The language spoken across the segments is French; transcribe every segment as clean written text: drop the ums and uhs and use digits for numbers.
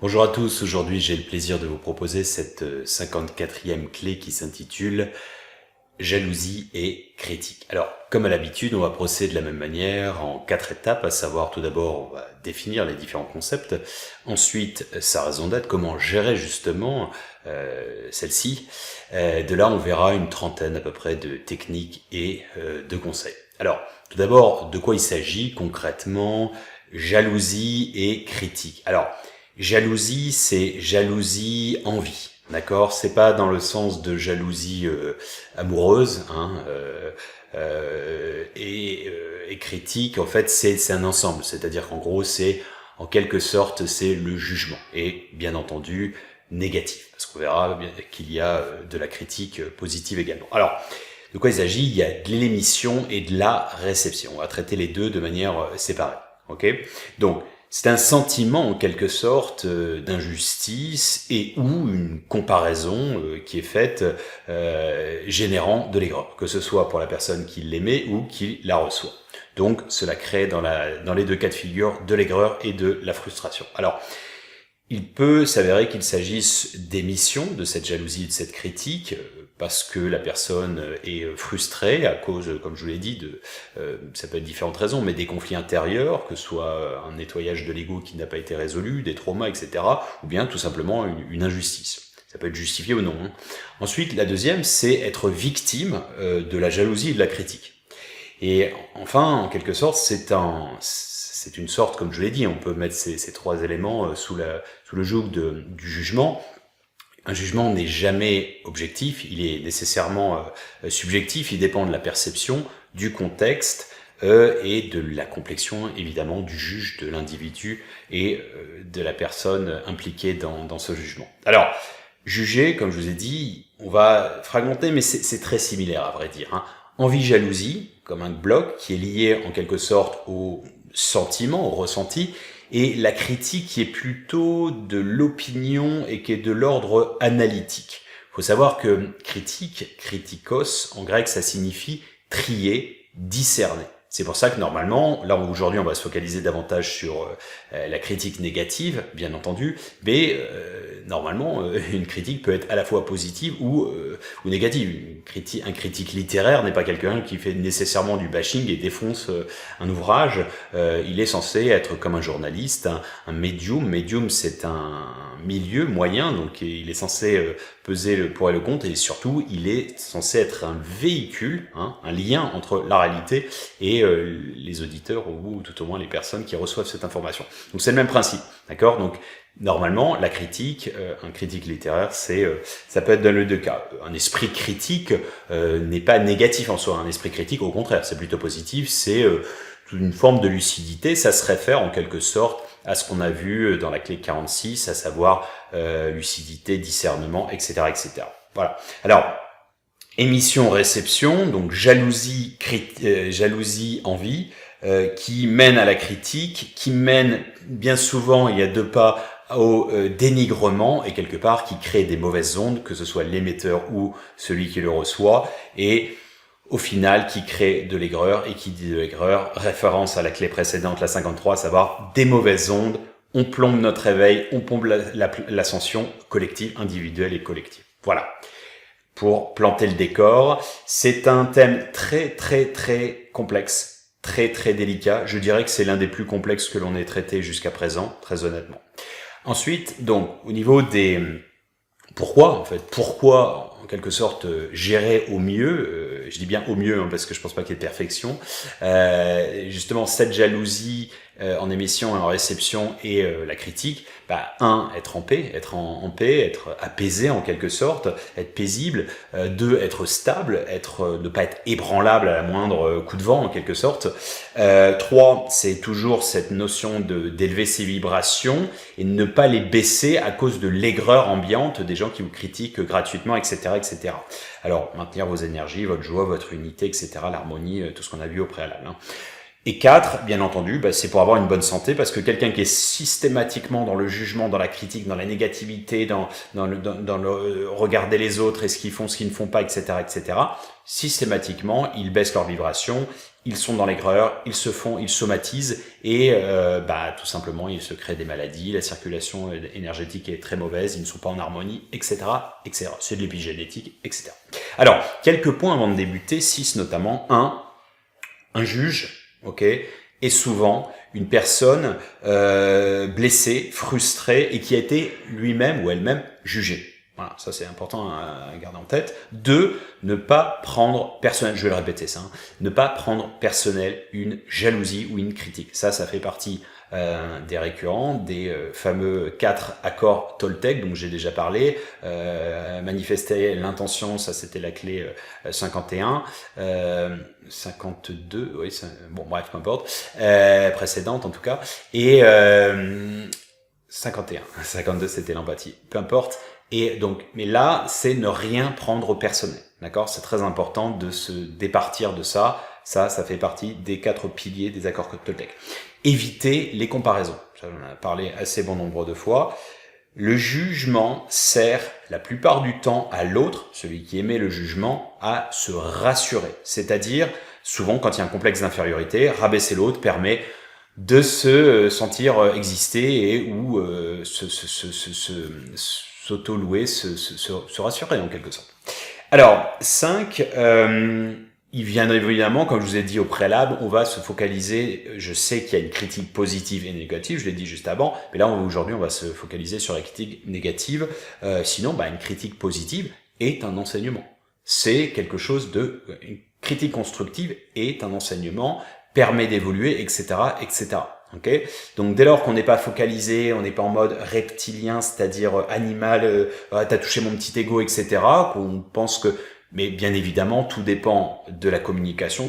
Bonjour à tous, aujourd'hui j'ai le plaisir de vous proposer cette 54e clé qui s'intitule jalousie et critique. Alors, comme à l'habitude, on va procéder de la même manière en 4 étapes, à savoir tout d'abord on va définir les différents concepts, ensuite sa raison d'être, comment gérer justement celle-ci. De là on verra une trentaine à peu près de techniques et de conseils. Alors, tout d'abord, de quoi il s'agit concrètement? Jalousie et critique. Alors, jalousie, c'est jalousie envie. D'accord, c'est pas dans le sens de jalousie amoureuse, hein, et critique. En fait, c'est un ensemble. C'est-à-dire qu'en gros, c'est en quelque sorte, c'est le jugement et bien entendu négatif, parce qu'on verra qu'il y a de la critique positive également. Alors, de quoi il s'agit? Il y a de l'émission et de la réception. On va traiter les deux de manière séparée. Ok? Donc, c'est un sentiment en quelque sorte d'injustice et ou une comparaison qui est faite générant de l'aigreur, que ce soit pour la personne qui l'émet ou qui la reçoit. Donc cela crée dans les deux cas de figure de l'aigreur et de la frustration. Alors, il peut s'avérer qu'il s'agisse d'émission de cette jalousie et de cette critique parce que la personne est frustrée à cause, comme je vous l'ai dit, ça peut être différentes raisons, mais des conflits intérieurs, que ce soit un nettoyage de l'ego qui n'a pas été résolu, des traumas, etc., ou bien tout simplement une injustice. Ça peut être justifié ou non. Ensuite, la deuxième, c'est être victime de la jalousie et de la critique. Et enfin, en quelque sorte, c'est une sorte, comme je l'ai dit, on peut mettre ces trois éléments sous le joug du jugement. Un jugement n'est jamais objectif, il est nécessairement subjectif, il dépend de la perception, du contexte et de la complexion évidemment du juge, de l'individu et de la personne impliquée dans ce jugement. Alors, juger, comme je vous ai dit, on va fragmenter, mais c'est très similaire à vrai dire. Envie-jalousie, comme un bloc qui est lié en quelque sorte au sentiment, au ressenti, et la critique qui est plutôt de l'opinion et qui est de l'ordre analytique. Il faut savoir que critique, kritikos, en grec, ça signifie trier, discerner. C'est pour ça que normalement, là aujourd'hui on va se focaliser davantage sur la critique négative, bien entendu, mais normalement une critique peut être à la fois positive ou négative. Un critique littéraire n'est pas quelqu'un qui fait nécessairement du bashing et défonce un ouvrage. Il est censé être comme un journaliste, un médium. Médium, c'est un milieu moyen, donc il est censé peser le pour et le contre, et surtout il est censé être un véhicule, un lien entre la réalité et les auditeurs ou tout au moins les personnes qui reçoivent cette information. Donc c'est le même principe, d'accord? Donc normalement la critique, un critique littéraire, ça peut être dans les deux cas. Un esprit critique n'est pas négatif en soi. Un esprit critique, au contraire, c'est plutôt positif. C'est une forme de lucidité. Ça se réfère en quelque sorte à ce qu'on a vu dans la clé 46, à savoir lucidité, discernement, etc., etc. Voilà. Alors, émission-réception, donc jalousie, envie, qui mène à la critique, qui mène bien souvent, il y a deux pas, au dénigrement, et quelque part qui crée des mauvaises ondes, que ce soit l'émetteur ou celui qui le reçoit, et au final qui crée de l'aigreur, et qui dit de l'aigreur, référence à la clé précédente, la 53, à savoir des mauvaises ondes, on plombe notre réveil, on plombe l'ascension collective, individuelle et collective. Voilà. Pour planter le décor, c'est un thème très très très complexe, très très délicat. Je dirais que c'est l'un des plus complexes que l'on ait traité jusqu'à présent, très honnêtement. Ensuite, donc, au niveau des pourquoi en quelque sorte gérer au mieux, je dis bien au mieux parce que je pense pas qu'il y ait de perfection, justement cette jalousie en émission et en réception et la critique, être en paix, être apaisé en quelque sorte, être paisible, deux, être stable, ne pas être ébranlable à la moindre coup de vent en quelque sorte, trois, c'est toujours cette notion d'élever ses vibrations et ne pas les baisser à cause de l'aigreur ambiante des gens qui vous critiquent gratuitement, etc., etc. Alors, maintenir vos énergies, votre joie, votre unité, etc., l'harmonie, tout ce qu'on a vu au préalable. Et 4, bien entendu, c'est pour avoir une bonne santé, parce que quelqu'un qui est systématiquement dans le jugement, dans la critique, dans la négativité, dans le regarder les autres et ce qu'ils font, ce qu'ils ne font pas, etc., etc., systématiquement, ils baissent leur vibration, ils sont dans l'aigreur, ils somatisent et tout simplement ils se créent des maladies, la circulation énergétique est très mauvaise, ils ne sont pas en harmonie, etc., etc. C'est de l'épigénétique, etc. Alors, quelques points avant de débuter, 6 notamment. Un juge, ok, est souvent une personne blessée, frustrée et qui a été lui-même ou elle-même jugée. Voilà, ça c'est important à garder en tête. 2, ne pas prendre personnel, je vais le répéter ça, ne pas prendre personnel une jalousie ou une critique. Ça fait partie des récurrents, des fameux 4 accords Toltec, dont j'ai déjà parlé. Manifester l'intention, ça c'était la clé 51. 52, oui, bon bref, peu importe. Précédente en tout cas. Et 51, 52 c'était l'empathie, peu importe. Et donc, mais là, c'est ne rien prendre au personnel, d'accord? C'est très important de se départir de ça. Ça fait partie des 4 piliers des accords Toltec. Éviter les comparaisons. Ça, j'en ai parlé assez bon nombre de fois. Le jugement sert la plupart du temps à l'autre, celui qui émet le jugement, à se rassurer. C'est-à-dire, souvent, quand il y a un complexe d'infériorité, rabaisser l'autre permet de se sentir exister et ou s'auto-louer, se rassurer en quelque sorte. Alors, 5, il vient évidemment, comme je vous ai dit au préalable, on va se focaliser, je sais qu'il y a une critique positive et négative, je l'ai dit juste avant, mais là aujourd'hui on va se focaliser sur la critique négative. Sinon, une critique positive est un enseignement. C'est quelque chose une critique constructive est un enseignement, permet d'évoluer, etc., etc. Okay. Donc dès lors qu'on n'est pas focalisé, on n'est pas en mode reptilien, c'est-à-dire animal, t'as touché mon petit ego, etc., qu'on pense que, mais bien évidemment, tout dépend de la communication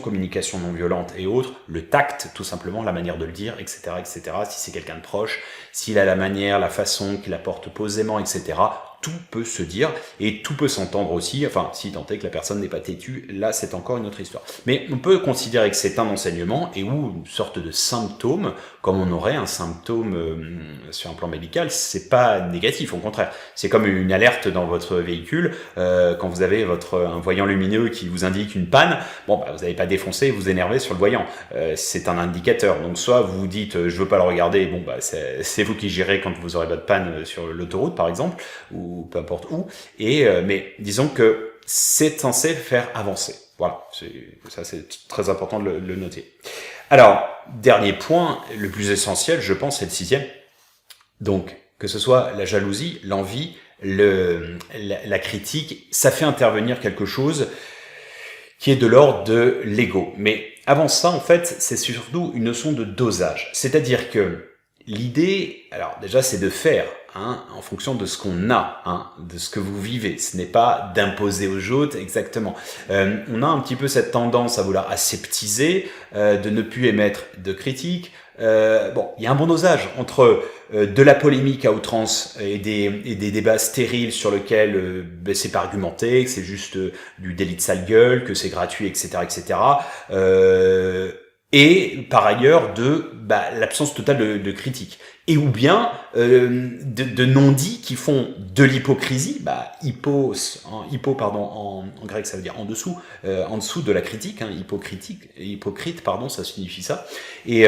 non violente et autres, le tact, tout simplement, la manière de le dire, etc., etc., si c'est quelqu'un de proche, s'il a la manière, la façon, qu'il apporte posément, etc., tout peut se dire et tout peut s'entendre aussi, enfin, si tant est que la personne n'est pas têtue, là c'est encore une autre histoire. Mais on peut considérer que c'est un enseignement et ou une sorte de symptôme, comme on aurait un symptôme sur un plan médical, c'est pas négatif, au contraire. C'est comme une alerte dans votre véhicule, quand vous avez un voyant lumineux qui vous indique une panne, vous n'allez pas défoncer et vous énerver sur le voyant. C'est un indicateur, donc soit vous vous dites je veux pas le regarder, c'est vous qui gérez quand vous aurez votre panne sur l'autoroute par exemple, ou peu importe où, mais disons que c'est censé faire avancer. Voilà, c'est très important de le noter. Alors, dernier point, le plus essentiel, je pense, c'est le 6e. Donc, que ce soit la jalousie, l'envie, la critique, ça fait intervenir quelque chose qui est de l'ordre de l'ego. Mais avant ça, en fait, c'est surtout une notion de dosage. C'est-à-dire que l'idée, alors déjà, c'est de faire, en fonction de ce qu'on a, de ce que vous vivez. Ce n'est pas d'imposer aux autres exactement. On a un petit peu cette tendance à vouloir aseptiser, de ne plus émettre de critiques. Il y a un bon dosage entre de la polémique à outrance et des débats stériles sur lesquels c'est pas argumenté, que c'est juste du délit de sale gueule, que c'est gratuit, etc., etc. Et par ailleurs de l'absence totale de critique. Et ou bien de non-dits qui font de l'hypocrisie, hypo en grec ça veut dire en dessous de la critique, hypocrite pardon, ça signifie ça, et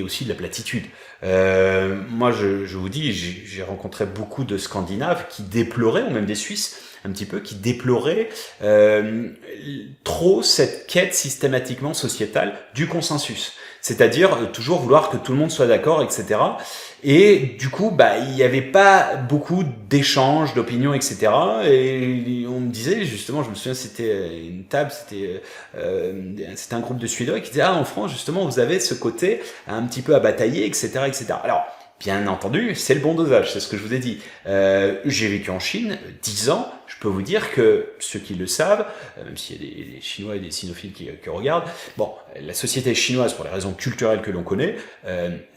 aussi de la platitude. Moi je vous dis, j'ai rencontré beaucoup de Scandinaves qui déploraient, ou même des Suisses un petit peu, qui déploraient trop cette quête systématiquement sociétale du consensus. C'est-à-dire toujours vouloir que tout le monde soit d'accord, etc. Et du coup, il n'y avait pas beaucoup d'échanges, d'opinions, etc. Et on me disait, justement, je me souviens, c'était une table, c'était un groupe de Suédois qui disait, en France, justement, vous avez ce côté un petit peu à batailler, etc., etc. Alors, bien entendu, c'est le bon dosage, c'est ce que je vous ai dit. J'ai vécu en Chine 10 ans, je peux vous dire que ceux qui le savent, même s'il y a des Chinois et des sinophiles qui regardent, la société chinoise, pour les raisons culturelles que l'on connaît,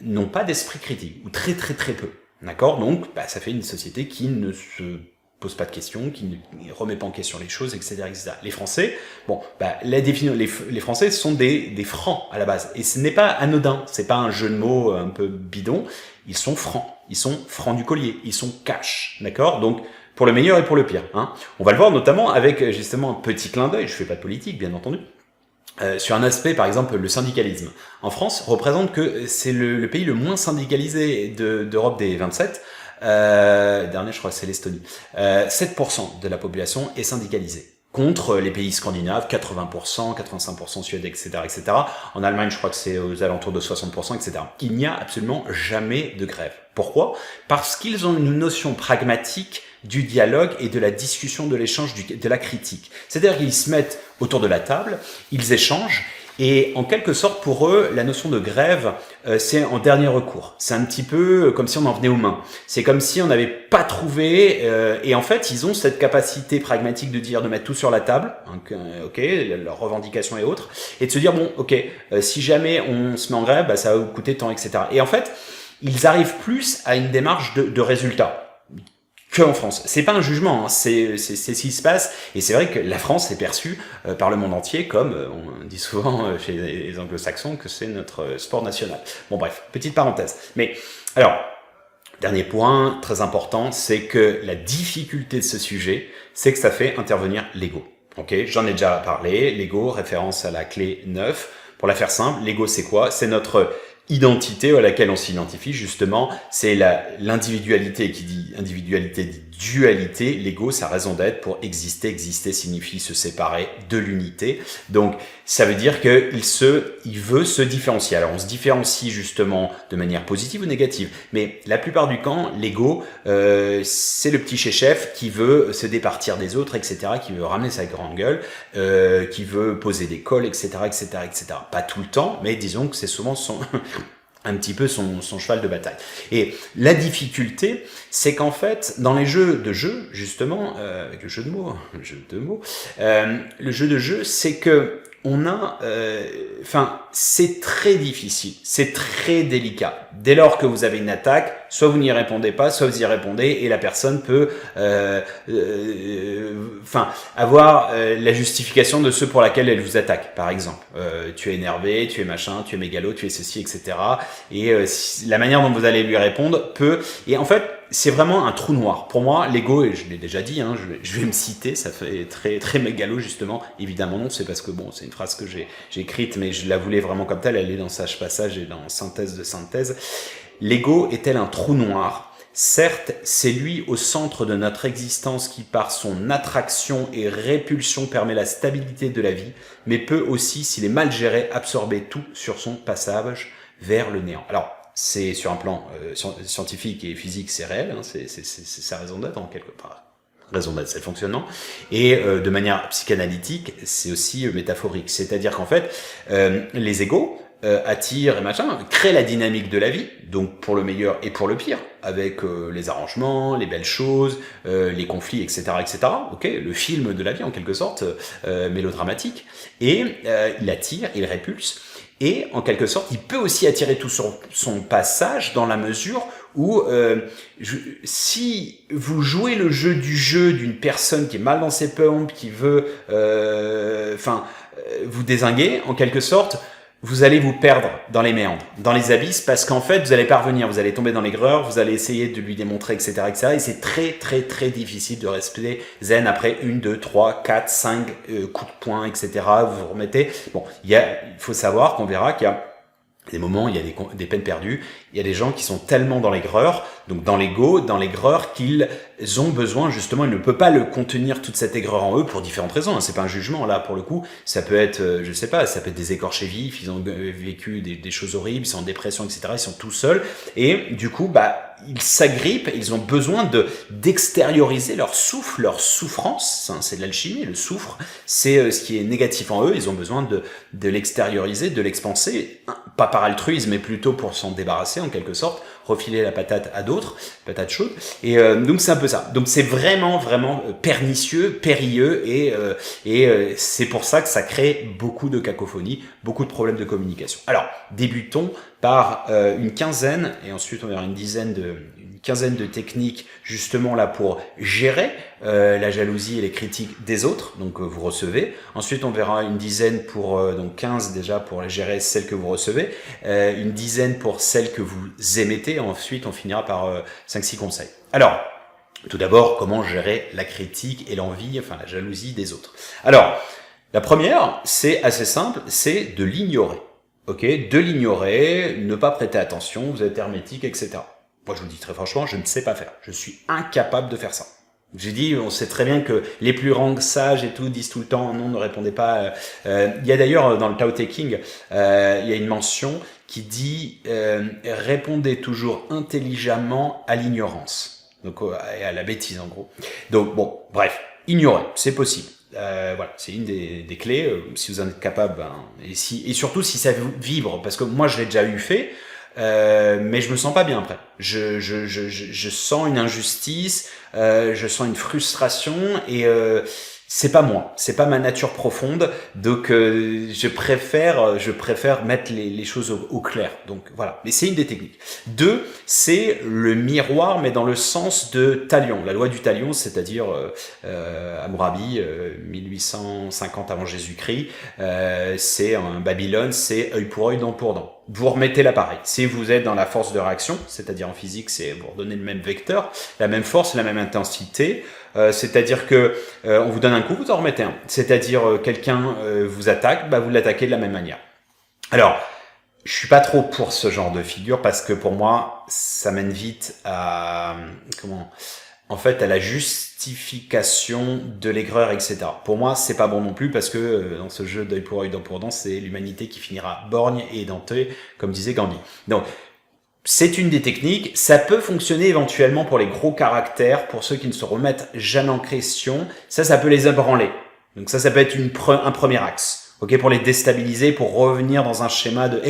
n'ont pas d'esprit critique, ou très très très peu. D'accord? Donc, ça fait une société qui ne se pose pas de questions, qui ne remet pas en question les choses, etc., etc. Les Français, les Français sont des francs à la base, et ce n'est pas anodin, c'est pas un jeu de mots un peu bidon. Ils sont francs du collier, ils sont cash, d'accord? Donc, pour le meilleur et pour le pire, On va le voir notamment avec, justement, un petit clin d'œil, je fais pas de politique, bien entendu, sur un aspect, par exemple, le syndicalisme. En France, représente que c'est le pays le moins syndicalisé d'Europe des 27. Dernier, je crois, c'est l'Estonie. 7% de la population est syndicalisée. Contre les pays scandinaves, 80%, 85% Suède, etc., etc. En Allemagne, je crois que c'est aux alentours de 60%, etc. Il n'y a absolument jamais de grève. Pourquoi? Parce qu'ils ont une notion pragmatique du dialogue et de la discussion, de l'échange, de la critique. C'est-à-dire qu'ils se mettent autour de la table, ils échangent, et en quelque sorte, pour eux, la notion de grève, c'est en dernier recours. C'est un petit peu comme si on en venait aux mains. C'est comme si on n'avait pas trouvé, et en fait, ils ont cette capacité pragmatique de dire, de mettre tout sur la table, ok, leurs revendications et autres, et de se dire, bon, ok, si jamais on se met en grève, bah, ça va vous coûter tant, etc. Et en fait, ils arrivent plus à une démarche de résultat qu'en France. C'est pas un jugement, hein, c'est ce qui se passe, et c'est vrai que la France est perçue par le monde entier comme, on dit souvent chez les anglo-saxons, que c'est notre sport national. Bon bref, petite parenthèse. Mais alors, dernier point très important, c'est que la difficulté de ce sujet, c'est que ça fait intervenir l'ego. Ok, j'en ai déjà parlé, l'ego, référence à la clé 9. Pour la faire simple, l'ego c'est quoi? C'est notre identité à laquelle on s'identifie, justement, c'est l'individualité. Qui dit individualité dit dualité. L'ego, sa raison d'être pour exister. Exister signifie se séparer de l'unité. Donc, ça veut dire il veut se différencier. Alors, on se différencie justement de manière positive ou négative. Mais la plupart du temps, l'ego, c'est le petit chef qui veut se départir des autres, etc., qui veut ramener sa grande gueule, qui veut poser des cols, etc., etc., etc. Pas tout le temps, mais disons que c'est souvent un petit peu son cheval de bataille. Et la difficulté, c'est qu'en fait, dans les jeux de jeu, justement, avec le jeu de mots, le jeu de jeu, c'est que on a, c'est très difficile, c'est très délicat. Dès lors que vous avez une attaque, soit vous n'y répondez pas, soit vous y répondez, et la personne peut, avoir la justification de ce pour laquelle elle vous attaque. Par exemple, tu es énervé, tu es machin, tu es mégalo, tu es ceci, etc. Et la manière dont vous allez lui répondre peut, et en fait, c'est vraiment un trou noir. Pour moi, l'ego, et je l'ai déjà dit, hein, je vais me citer, ça fait très très mégalo justement. Évidemment non, c'est parce que bon, c'est une phrase que j'ai écrite, mais je la voulais vraiment comme telle. Elle est dans Sage Passage et dans Synthèse de Synthèse. L'ego est-elle un trou noir? Certes, c'est lui au centre de notre existence qui, par son attraction et répulsion, permet la stabilité de la vie, mais peut aussi, s'il est mal géré, absorber tout sur son passage vers le néant. Alors, c'est sur un plan scientifique et physique, c'est réel, hein, c'est sa raison d'être en quelque part. Raison d'être, c'est le fonctionnement. Et de manière psychanalytique, c'est aussi métaphorique. C'est-à-dire qu'en fait, les égos attirent et machin, créent la dynamique de la vie, donc pour le meilleur et pour le pire, avec les arrangements, les belles choses, les conflits, etc., etc. Ok, le film de la vie en quelque sorte, mélodramatique. Et il attire, il répulse. Et en quelque sorte, il peut aussi attirer tout son passage dans la mesure où si vous jouez le jeu d'une personne qui est mal dans ses pompes, qui veut vous dézinguer, en quelque sorte, vous allez vous perdre dans les méandres, dans les abysses, parce qu'en fait, vous allez parvenir, vous allez tomber dans les greurs, vous allez essayer de lui démontrer, etc., etc., et c'est très, très, très difficile de rester zen après 1, 2, 3, 4, 5 coups de poing, etc., vous vous remettez. Bon, il faut savoir qu'on verra qu'il y a des moments, il y a des peines perdues, il y a des gens qui sont tellement dans les greurs, donc dans l'ego, dans les greurs, qu'ils ont besoin, justement, ils ne peuvent pas le contenir, toute cette aigreur en eux, pour différentes raisons, hein. C'est pas un jugement, là, pour le coup, ça peut être, je sais pas, ça peut être des écorchés vifs, ils ont vécu des choses horribles, ils sont en dépression, etc., ils sont tout seuls, et du coup, ils s'agrippent, ils ont besoin d'extérioriser leur souffle, leur souffrance, hein, c'est de l'alchimie, le soufre, c'est ce qui est négatif en eux, ils ont besoin de l'extérioriser, de l'expanser, pas par altruisme, mais plutôt pour s'en débarrasser, en quelque sorte, refiler la patate à d'autres, patate chaude, et donc c'est un peu ça. Donc c'est vraiment, vraiment pernicieux, périlleux, et c'est pour ça que ça crée beaucoup de cacophonie, beaucoup de problèmes de communication. Alors, débutons par une quinzaine, et ensuite on verra une quinzaine de techniques justement là pour gérer la jalousie et les critiques des autres, donc vous recevez. Ensuite on verra une dizaine donc 15 déjà pour gérer celles que vous recevez, une dizaine pour celles que vous émettez, ensuite on finira par 5-6 conseils. Alors, tout d'abord, comment gérer la critique et l'envie, enfin la jalousie des autres. Alors, La première, c'est assez simple, c'est de l'ignorer. Ok, de l'ignorer, ne pas prêter attention, vous êtes hermétique, etc. Moi, je vous dis très franchement, je ne sais pas faire. Je suis incapable de faire ça. J'ai dit, on sait très bien que les plus grands sages et tout disent tout le temps, non, ne répondez pas. Il y a d'ailleurs dans le Tao Te Ching, il y a une mention qui dit, répondez toujours intelligemment à l'ignorance. Donc, et à la bêtise en gros. Donc bon, bref, ignorer, c'est possible. Voilà, c'est une des clés. Si vous en êtes capable, et surtout si ça vibre, parce que moi je l'ai déjà eu fait, mais je me sens pas bien après. Je sens une injustice, je sens une frustration et c'est pas moi, c'est pas ma nature profonde, donc je préfère mettre les choses au clair. Donc voilà, mais c'est une des techniques. 2, c'est le miroir, mais dans le sens de Talion, la loi du Talion, c'est-à-dire Hammurabi, 1850 avant Jésus-Christ, c'est en Babylone, c'est œil pour œil, dent pour dent. Vous remettez l'appareil. Si vous êtes dans la force de réaction, c'est-à-dire en physique, c'est vous redonnez le même vecteur, la même force, la même intensité. C'est-à-dire que on vous donne un coup, vous en remettez un. C'est-à-dire quelqu'un vous attaque, bah vous l'attaquez de la même manière. Alors, je suis pas trop pour ce genre de figure parce que pour moi, ça mène vite à en fait, à la justification de l'aigreur, etc. Pour moi, c'est pas bon non plus parce que dans ce jeu d'œil pour œil, dent pour dent, c'est l'humanité qui finira borgne et édentée, comme disait Gandhi. Donc, c'est une des techniques. Ça peut fonctionner éventuellement pour les gros caractères, pour ceux qui ne se remettent jamais en question. Ça peut les ébranler. Donc ça peut être un premier axe. Ok, pour les déstabiliser, pour revenir dans un schéma de,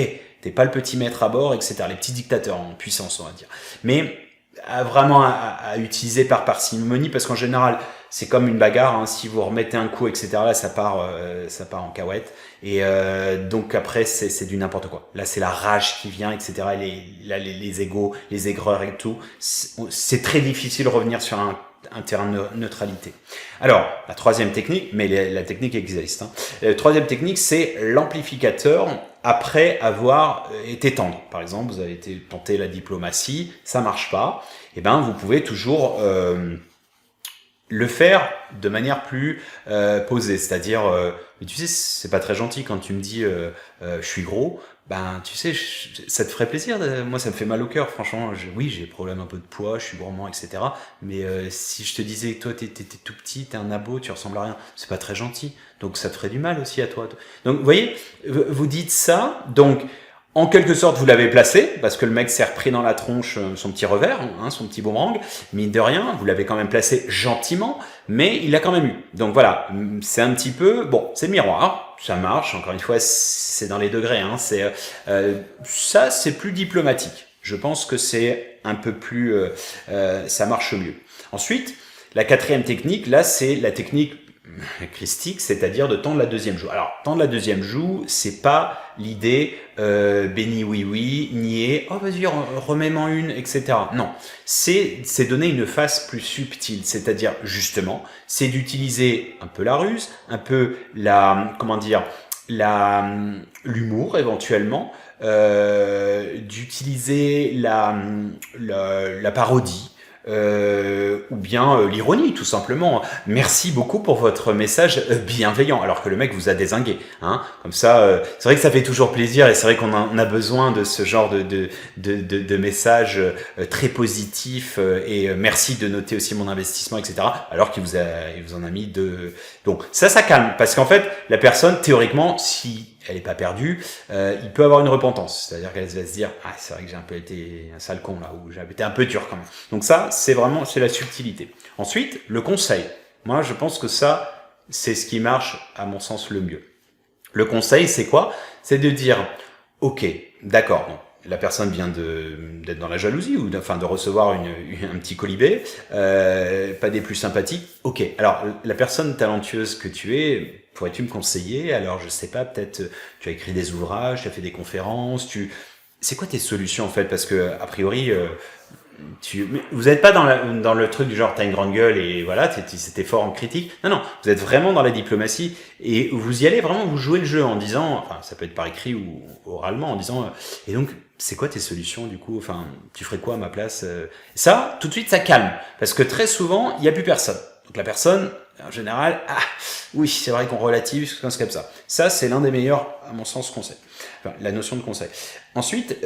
t'es pas le petit maître à bord, etc. Les petits dictateurs en puissance, on va dire. Mais vraiment à utiliser par parcimonie, parce qu'en général c'est comme une bagarre, hein, si vous remettez un coup, etc., là ça part en cahuète, et donc après c'est du n'importe quoi. Là c'est la rage qui vient, etc., et les égos, les aigreurs et tout, c'est très difficile de revenir sur un terrain de neutralité. Alors, la troisième technique, mais la technique existe, hein. La troisième technique, c'est l'amplificateur après avoir été tendre. Par exemple, vous avez été tenté la diplomatie, ça marche pas. Eh ben, vous pouvez toujours le faire de manière plus posée. C'est-à-dire, mais tu sais, c'est pas très gentil quand tu me dis je suis gros. Ben, tu sais, ça te ferait plaisir. Moi, ça me fait mal au cœur, franchement. Oui, j'ai problème un peu de poids, je suis gourmand, etc. Mais si je te disais que toi, t'es tout petit, t'es un abo, tu ressembles à rien, c'est pas très gentil. Donc, ça te ferait du mal aussi à toi. Donc, vous voyez, vous dites ça. Donc, en quelque sorte, vous l'avez placé, parce que le mec s'est repris dans la tronche son petit revers, hein, son petit boomerang. Mine de rien, vous l'avez quand même placé gentiment, mais il l'a quand même eu. Donc voilà, c'est un petit peu... Bon, c'est le miroir, ça marche, encore une fois, c'est dans les degrés. Hein, ça, c'est plus diplomatique. Je pense que c'est un peu plus... ça marche mieux. Ensuite, la quatrième technique, là, c'est la technique christique, c'est-à-dire de tendre la deuxième joue. Alors, tendre la deuxième joue, c'est pas l'idée béni oui, nier, oh vas-y, remets-moi une, etc. Non, c'est donner une face plus subtile, c'est-à-dire justement, c'est d'utiliser un peu la ruse, un peu l'humour éventuellement, d'utiliser la parodie. Ou bien l'ironie, tout simplement. Merci beaucoup pour votre message bienveillant, alors que le mec vous a dézingué. Hein. Comme ça, c'est vrai que ça fait toujours plaisir, et c'est vrai qu'on a besoin de ce genre de messages très positifs, et merci de noter aussi mon investissement, etc. Alors qu'il vous en a mis deux. Donc ça calme, parce qu'en fait, la personne, théoriquement, si elle n'est pas perdue, il peut avoir une repentance. C'est-à-dire qu'elle va se dire, c'est vrai que j'ai un peu été un sale con là, ou j'ai été un peu dur quand même. Donc ça, c'est la subtilité. Ensuite, le conseil. Moi, je pense que ça, c'est ce qui marche, à mon sens, le mieux. Le conseil, c'est quoi? C'est de dire, ok, d'accord, bon, la personne vient d'être dans la jalousie, ou de recevoir un petit colibé, pas des plus sympathiques. Ok, alors la personne talentueuse que tu es, pourrais-tu me conseiller? Alors je sais pas, peut-être tu as écrit des ouvrages, tu as fait des conférences, c'est quoi tes solutions en fait? Parce que a priori vous n'êtes pas dans le truc du genre t'as une grande gueule et voilà, c'était fort en critique. Non, vous êtes vraiment dans la diplomatie, et vous y allez vraiment, vous jouez le jeu en disant, enfin ça peut être par écrit ou oralement, en disant et donc c'est quoi tes solutions du coup? Enfin, tu ferais quoi à ma place? Ça, tout de suite, ça calme, parce que très souvent, il y a plus personne. Donc la personne, en général, ah, oui, c'est vrai qu'on relative, c'est comme ça. Ça, c'est l'un des meilleurs, à mon sens, conseils. Enfin, la notion de conseil. Ensuite,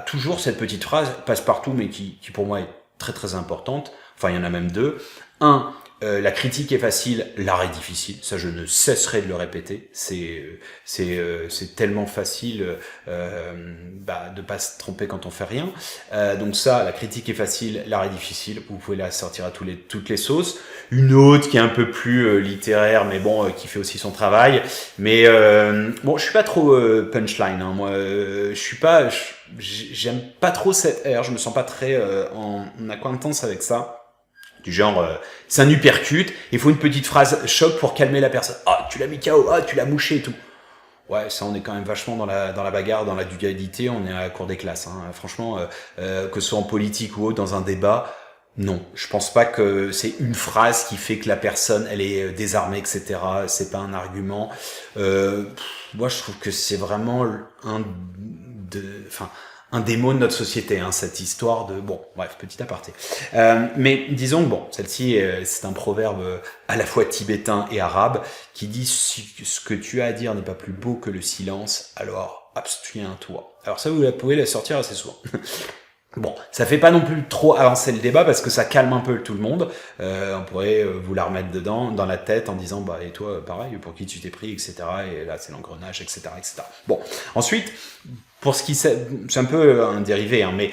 toujours cette petite phrase, passe-partout, mais qui pour moi est très très importante. Enfin, il y en a même deux. Un, la critique est facile, l'art est difficile. Ça, je ne cesserai de le répéter. C'est tellement facile de pas se tromper quand on fait rien. Donc ça, la critique est facile, l'art est difficile. Vous pouvez la sortir à toutes les sauces. Une autre qui est un peu plus littéraire, mais bon, qui fait aussi son travail. Mais je suis pas trop punchline. Hein. Moi, j'aime pas trop cette air. Je me sens pas très en acquaintance avec ça. Du genre, c'est un uppercut, il faut une petite phrase choc pour calmer la personne. Ah, tu l'as mis KO, ah, tu l'as mouché et tout. Ouais, ça, on est quand même vachement dans la bagarre, dans la dualité, on est à la cour des classes. Hein. Franchement, que ce soit en politique ou autre, dans un débat, non. Je pense pas que c'est une phrase qui fait que la personne, elle est désarmée, etc. C'est pas un argument. Moi, je trouve que c'est vraiment un démon de notre société, hein, cette histoire de... Bon, bref, petit aparté. Mais disons que, bon, celle-ci, c'est un proverbe à la fois tibétain et arabe qui dit « Si ce que tu as à dire n'est pas plus beau que le silence, alors abstiens-toi ». Alors ça, vous pouvez la sortir assez souvent. Bon, ça fait pas non plus trop avancer le débat parce que ça calme un peu tout le monde. On pourrait vous la remettre dedans, dans la tête, en disant bah et toi pareil, pour qui tu t'es pris, etc. Et là c'est l'engrenage, etc., etc. Bon, ensuite pour ce qui c'est un peu un dérivé, hein, mais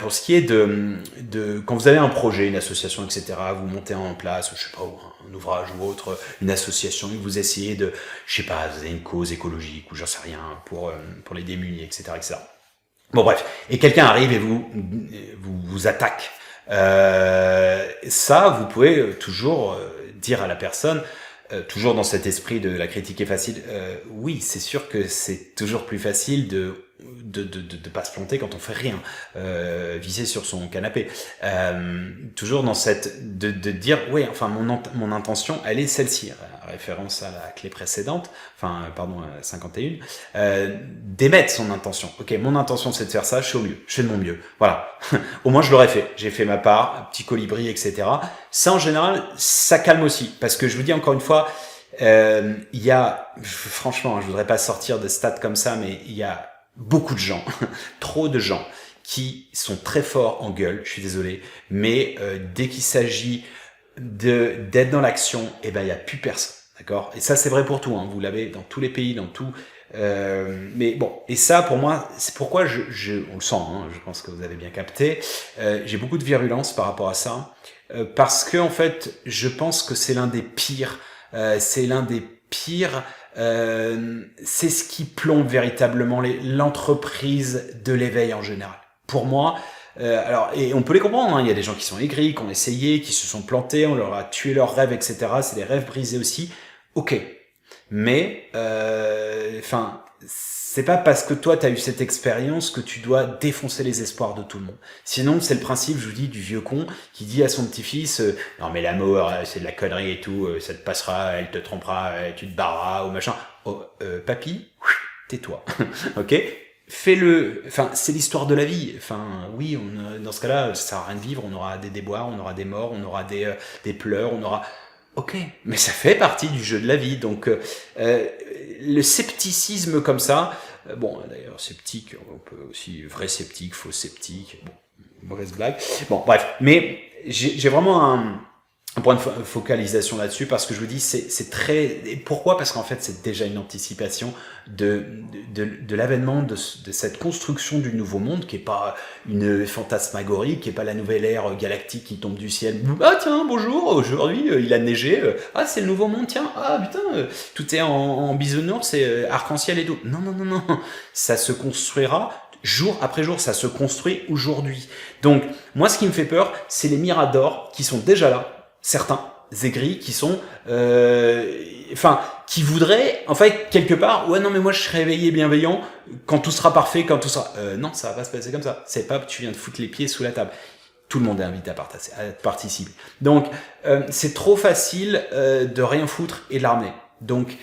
pour ce qui est de quand vous avez un projet, une association, etc. Vous montez en place, je sais pas, un ouvrage ou autre, une association, et vous essayez de, je sais pas, vous avez une cause écologique ou j'en sais rien pour les démunis, etc., etc. Bon bref, et quelqu'un arrive et vous attaque. Ça, vous pouvez toujours dire à la personne, toujours dans cet esprit de la critique est facile, oui, c'est sûr que c'est toujours plus facile de pas se planter quand on fait rien, visser sur son canapé. Toujours dans cette de dire oui, enfin mon intention, elle est celle-ci, référence à la clé précédente, 51, d'émettre son intention. Ok, mon intention c'est de faire ça, je suis au mieux, je fais de mon mieux. Voilà, au moins je l'aurais fait, j'ai fait ma part, un petit colibri, etc. Ça en général, ça calme aussi, parce que je vous dis encore une fois, il y a, franchement, je voudrais pas sortir de stats comme ça, mais il y a beaucoup de gens, trop de gens, qui sont très forts en gueule, je suis désolé, mais dès qu'il s'agit d'être dans l'action, il y a plus personne. D'accord. Et ça, c'est vrai pour tout. Hein. Vous l'avez dans tous les pays, dans tout. Mais bon, et ça, pour moi, c'est pourquoi on le sent. Hein, je pense que vous avez bien capté. J'ai beaucoup de virulence par rapport à ça, parce que en fait, je pense que c'est l'un des pires. C'est ce qui plombe véritablement l'entreprise de l'éveil en général. Pour moi. Alors, et on peut les comprendre, hein. Il y a des gens qui sont aigris, qui ont essayé, qui se sont plantés, on leur a tué leurs rêves, etc. C'est des rêves brisés aussi. Ok. Mais, c'est pas parce que toi t'as eu cette expérience que tu dois défoncer les espoirs de tout le monde. Sinon, c'est le principe, je vous dis, du vieux con qui dit à son petit-fils, non mais l'amour, c'est de la connerie et tout, ça te passera, elle te trompera, tu te barreras, ou machin. Oh, papy, tais-toi. Ok? Fais-le, c'est l'histoire de la vie. Oui, dans ce cas-là, ça sert à rien de vivre, on aura des déboires, on aura des morts, on aura des pleurs, on aura... Ok, mais ça fait partie du jeu de la vie, donc le scepticisme comme ça, d'ailleurs sceptique, on peut aussi vrai sceptique, faux sceptique, bon, mauvaise blague, bon bref, mais j'ai vraiment un point de focalisation là-dessus parce que je vous dis c'est très... Pourquoi? Parce qu'en fait c'est déjà une anticipation de l'avènement de cette construction du nouveau monde qui est pas une fantasmagorie, qui est pas la nouvelle ère galactique qui tombe du ciel. Ah tiens, bonjour, aujourd'hui il a neigé, ah c'est le nouveau monde, tiens, ah putain, tout est en bisounours, c'est arc-en-ciel et tout. Non, ça se construira jour après jour, ça se construit aujourd'hui. Donc moi ce qui me fait peur, c'est les miradors qui sont déjà là, certains aigris qui sont qui voudraient en fait quelque part ouais non mais moi je serai réveillé bienveillant quand tout sera parfait, quand tout sera non, ça va pas se passer comme ça, c'est pas tu viens de foutre les pieds sous la table, tout le monde est invité à participer, donc c'est trop facile de rien foutre et de l'armer. Donc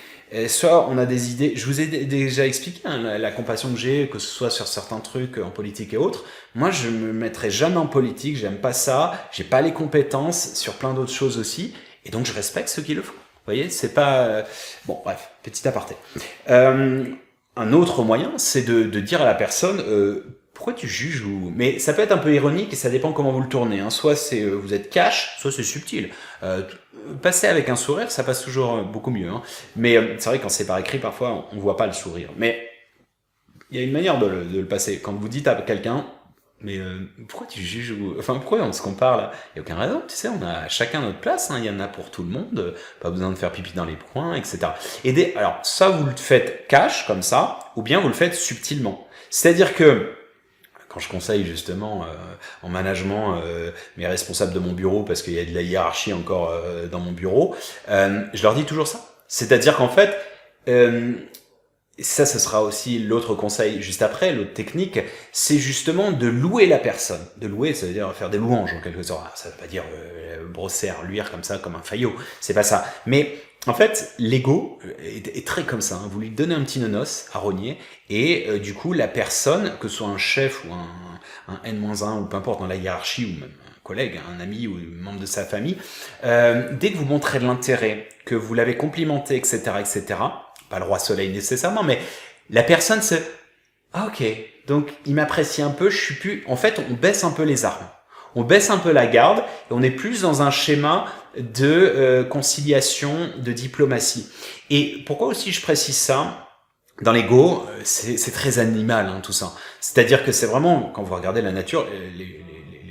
soit on a des idées, je vous ai déjà expliqué hein, la compassion que j'ai, que ce soit sur certains trucs en politique et autres. Moi, je me mettrai jamais en politique, j'aime pas ça, j'ai pas les compétences sur plein d'autres choses aussi, et donc je respecte ceux qui le font. Vous voyez, c'est pas... Bon, bref, petit aparté. Un autre moyen, c'est de dire à la personne... pourquoi tu juges ou... Mais ça peut être un peu ironique et ça dépend comment vous le tournez. Hein. Soit c'est vous êtes cash, soit c'est subtil. Passer avec un sourire, ça passe toujours beaucoup mieux. Hein. Mais c'est vrai quand c'est par écrit, parfois on voit pas le sourire. Mais il y a une manière de le passer. Quand vous dites à quelqu'un, mais pourquoi tu juges ou... Enfin, pourquoi on se compare là? Il y a aucun raison. Tu sais, on a chacun notre place. Hein. Il y en a pour tout le monde. Pas besoin de faire pipi dans les coins, etc. Alors, ça vous le faites cash comme ça, ou bien vous le faites subtilement. C'est-à-dire que quand je conseille justement en management mes responsables de mon bureau, parce qu'il y a de la hiérarchie encore dans mon bureau, je leur dis toujours ça. C'est-à-dire qu'en fait, ça, ce sera aussi l'autre conseil juste après, l'autre technique, c'est justement de louer la personne. De louer, ça veut dire faire des louanges en quelque sorte. Ça veut pas dire brosser, luire comme ça, comme un faillot. C'est pas ça. Mais en fait, l'ego est très comme ça. Hein. Vous lui donnez un petit nonos à rogner et du coup, la personne, que ce soit un chef ou un N-1 ou peu importe dans la hiérarchie ou même un collègue, un ami ou un membre de sa famille, dès que vous montrez de l'intérêt, que vous l'avez complimenté, etc., pas le roi soleil nécessairement, mais la personne se... Ah ok, donc il m'apprécie un peu, je suis plus... En fait, on baisse un peu les armes. On baisse un peu la garde et on est plus dans un schéma de conciliation, de diplomatie. Et pourquoi aussi je précise ça? Dans l'ego, c'est très animal hein, tout ça. C'est-à-dire que c'est vraiment, quand vous regardez la nature, les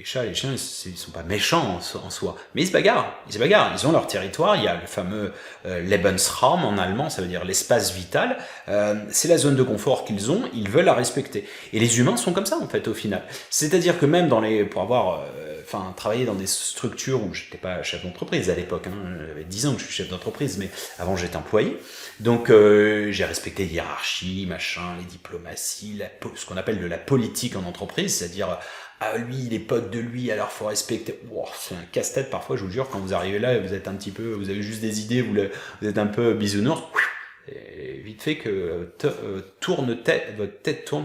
chats et les chiens, ils sont pas méchants en soi, mais ils se bagarrent. Ils ont leur territoire. Il y a le fameux Lebensraum en allemand, ça veut dire l'espace vital. C'est la zone de confort qu'ils ont. Ils veulent la respecter. Et les humains sont comme ça en fait au final. C'est-à-dire que même pour avoir travaillé dans des structures où j'étais pas chef d'entreprise à l'époque, hein, j'avais 10 ans que je suis chef d'entreprise, mais avant j'étais employé. Donc j'ai respecté les hiérarchies, les diplomaties, ce qu'on appelle de la politique en entreprise, c'est-à-dire lui, il est pote de lui, alors faut respecter. Wow, c'est un casse-tête parfois, je vous jure, quand vous arrivez là, vous êtes un petit peu, vous avez juste des idées, vous êtes un peu bisounours. Et vite fait que votre tête tourne,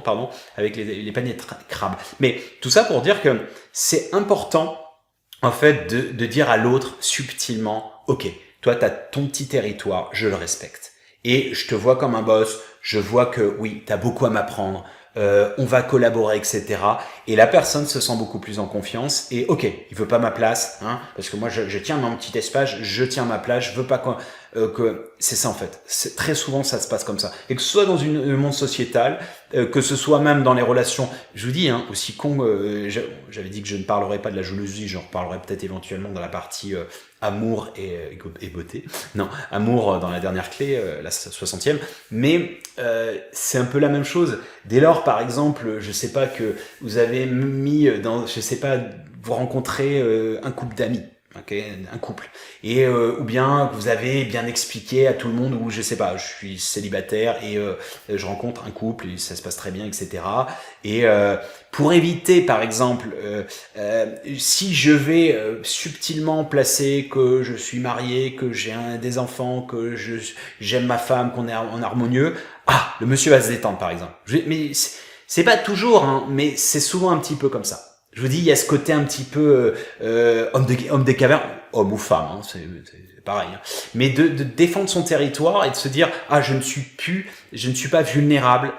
avec les paniers de crabes. Mais tout ça pour dire que c'est important, en fait, de dire à l'autre subtilement, ok, toi, t'as ton petit territoire, je le respecte. Et je te vois comme un boss, je vois que oui, t'as beaucoup à m'apprendre, on va collaborer, etc. Et la personne se sent beaucoup plus en confiance. Et ok, il veut pas ma place, hein, parce que moi je tiens mon petit espace, je tiens ma place, je veux pas que c'est ça en fait. Très souvent ça se passe comme ça. Et que ce soit dans un monde sociétal, que ce soit même dans les relations, je vous dis, hein, aussi con, j'avais dit que je ne parlerai pas de la jalousie, j'en reparlerai peut-être éventuellement dans la partie amour et beauté. Non, amour dans la dernière clé, la 60e. Mais c'est un peu la même chose. Dès lors, par exemple, je sais pas que vous avez mis dans, je sais pas, vous rencontrez un couple d'amis. Okay, un couple et ou bien vous avez bien expliqué à tout le monde, ou je sais pas, je suis célibataire et je rencontre un couple et ça se passe très bien, etc. Et pour éviter par exemple si je vais subtilement placer que je suis marié, que j'ai des enfants, que j'aime ma femme, qu'on est en harmonieux, le monsieur va se détendre par exemple. Mais c'est pas toujours, hein, mais c'est souvent un petit peu comme ça. Je vous dis, il y a ce côté un petit peu homme des cavernes, homme ou femme, hein, c'est pareil. Hein. Mais de défendre son territoire et de se dire, je ne suis pas vulnérable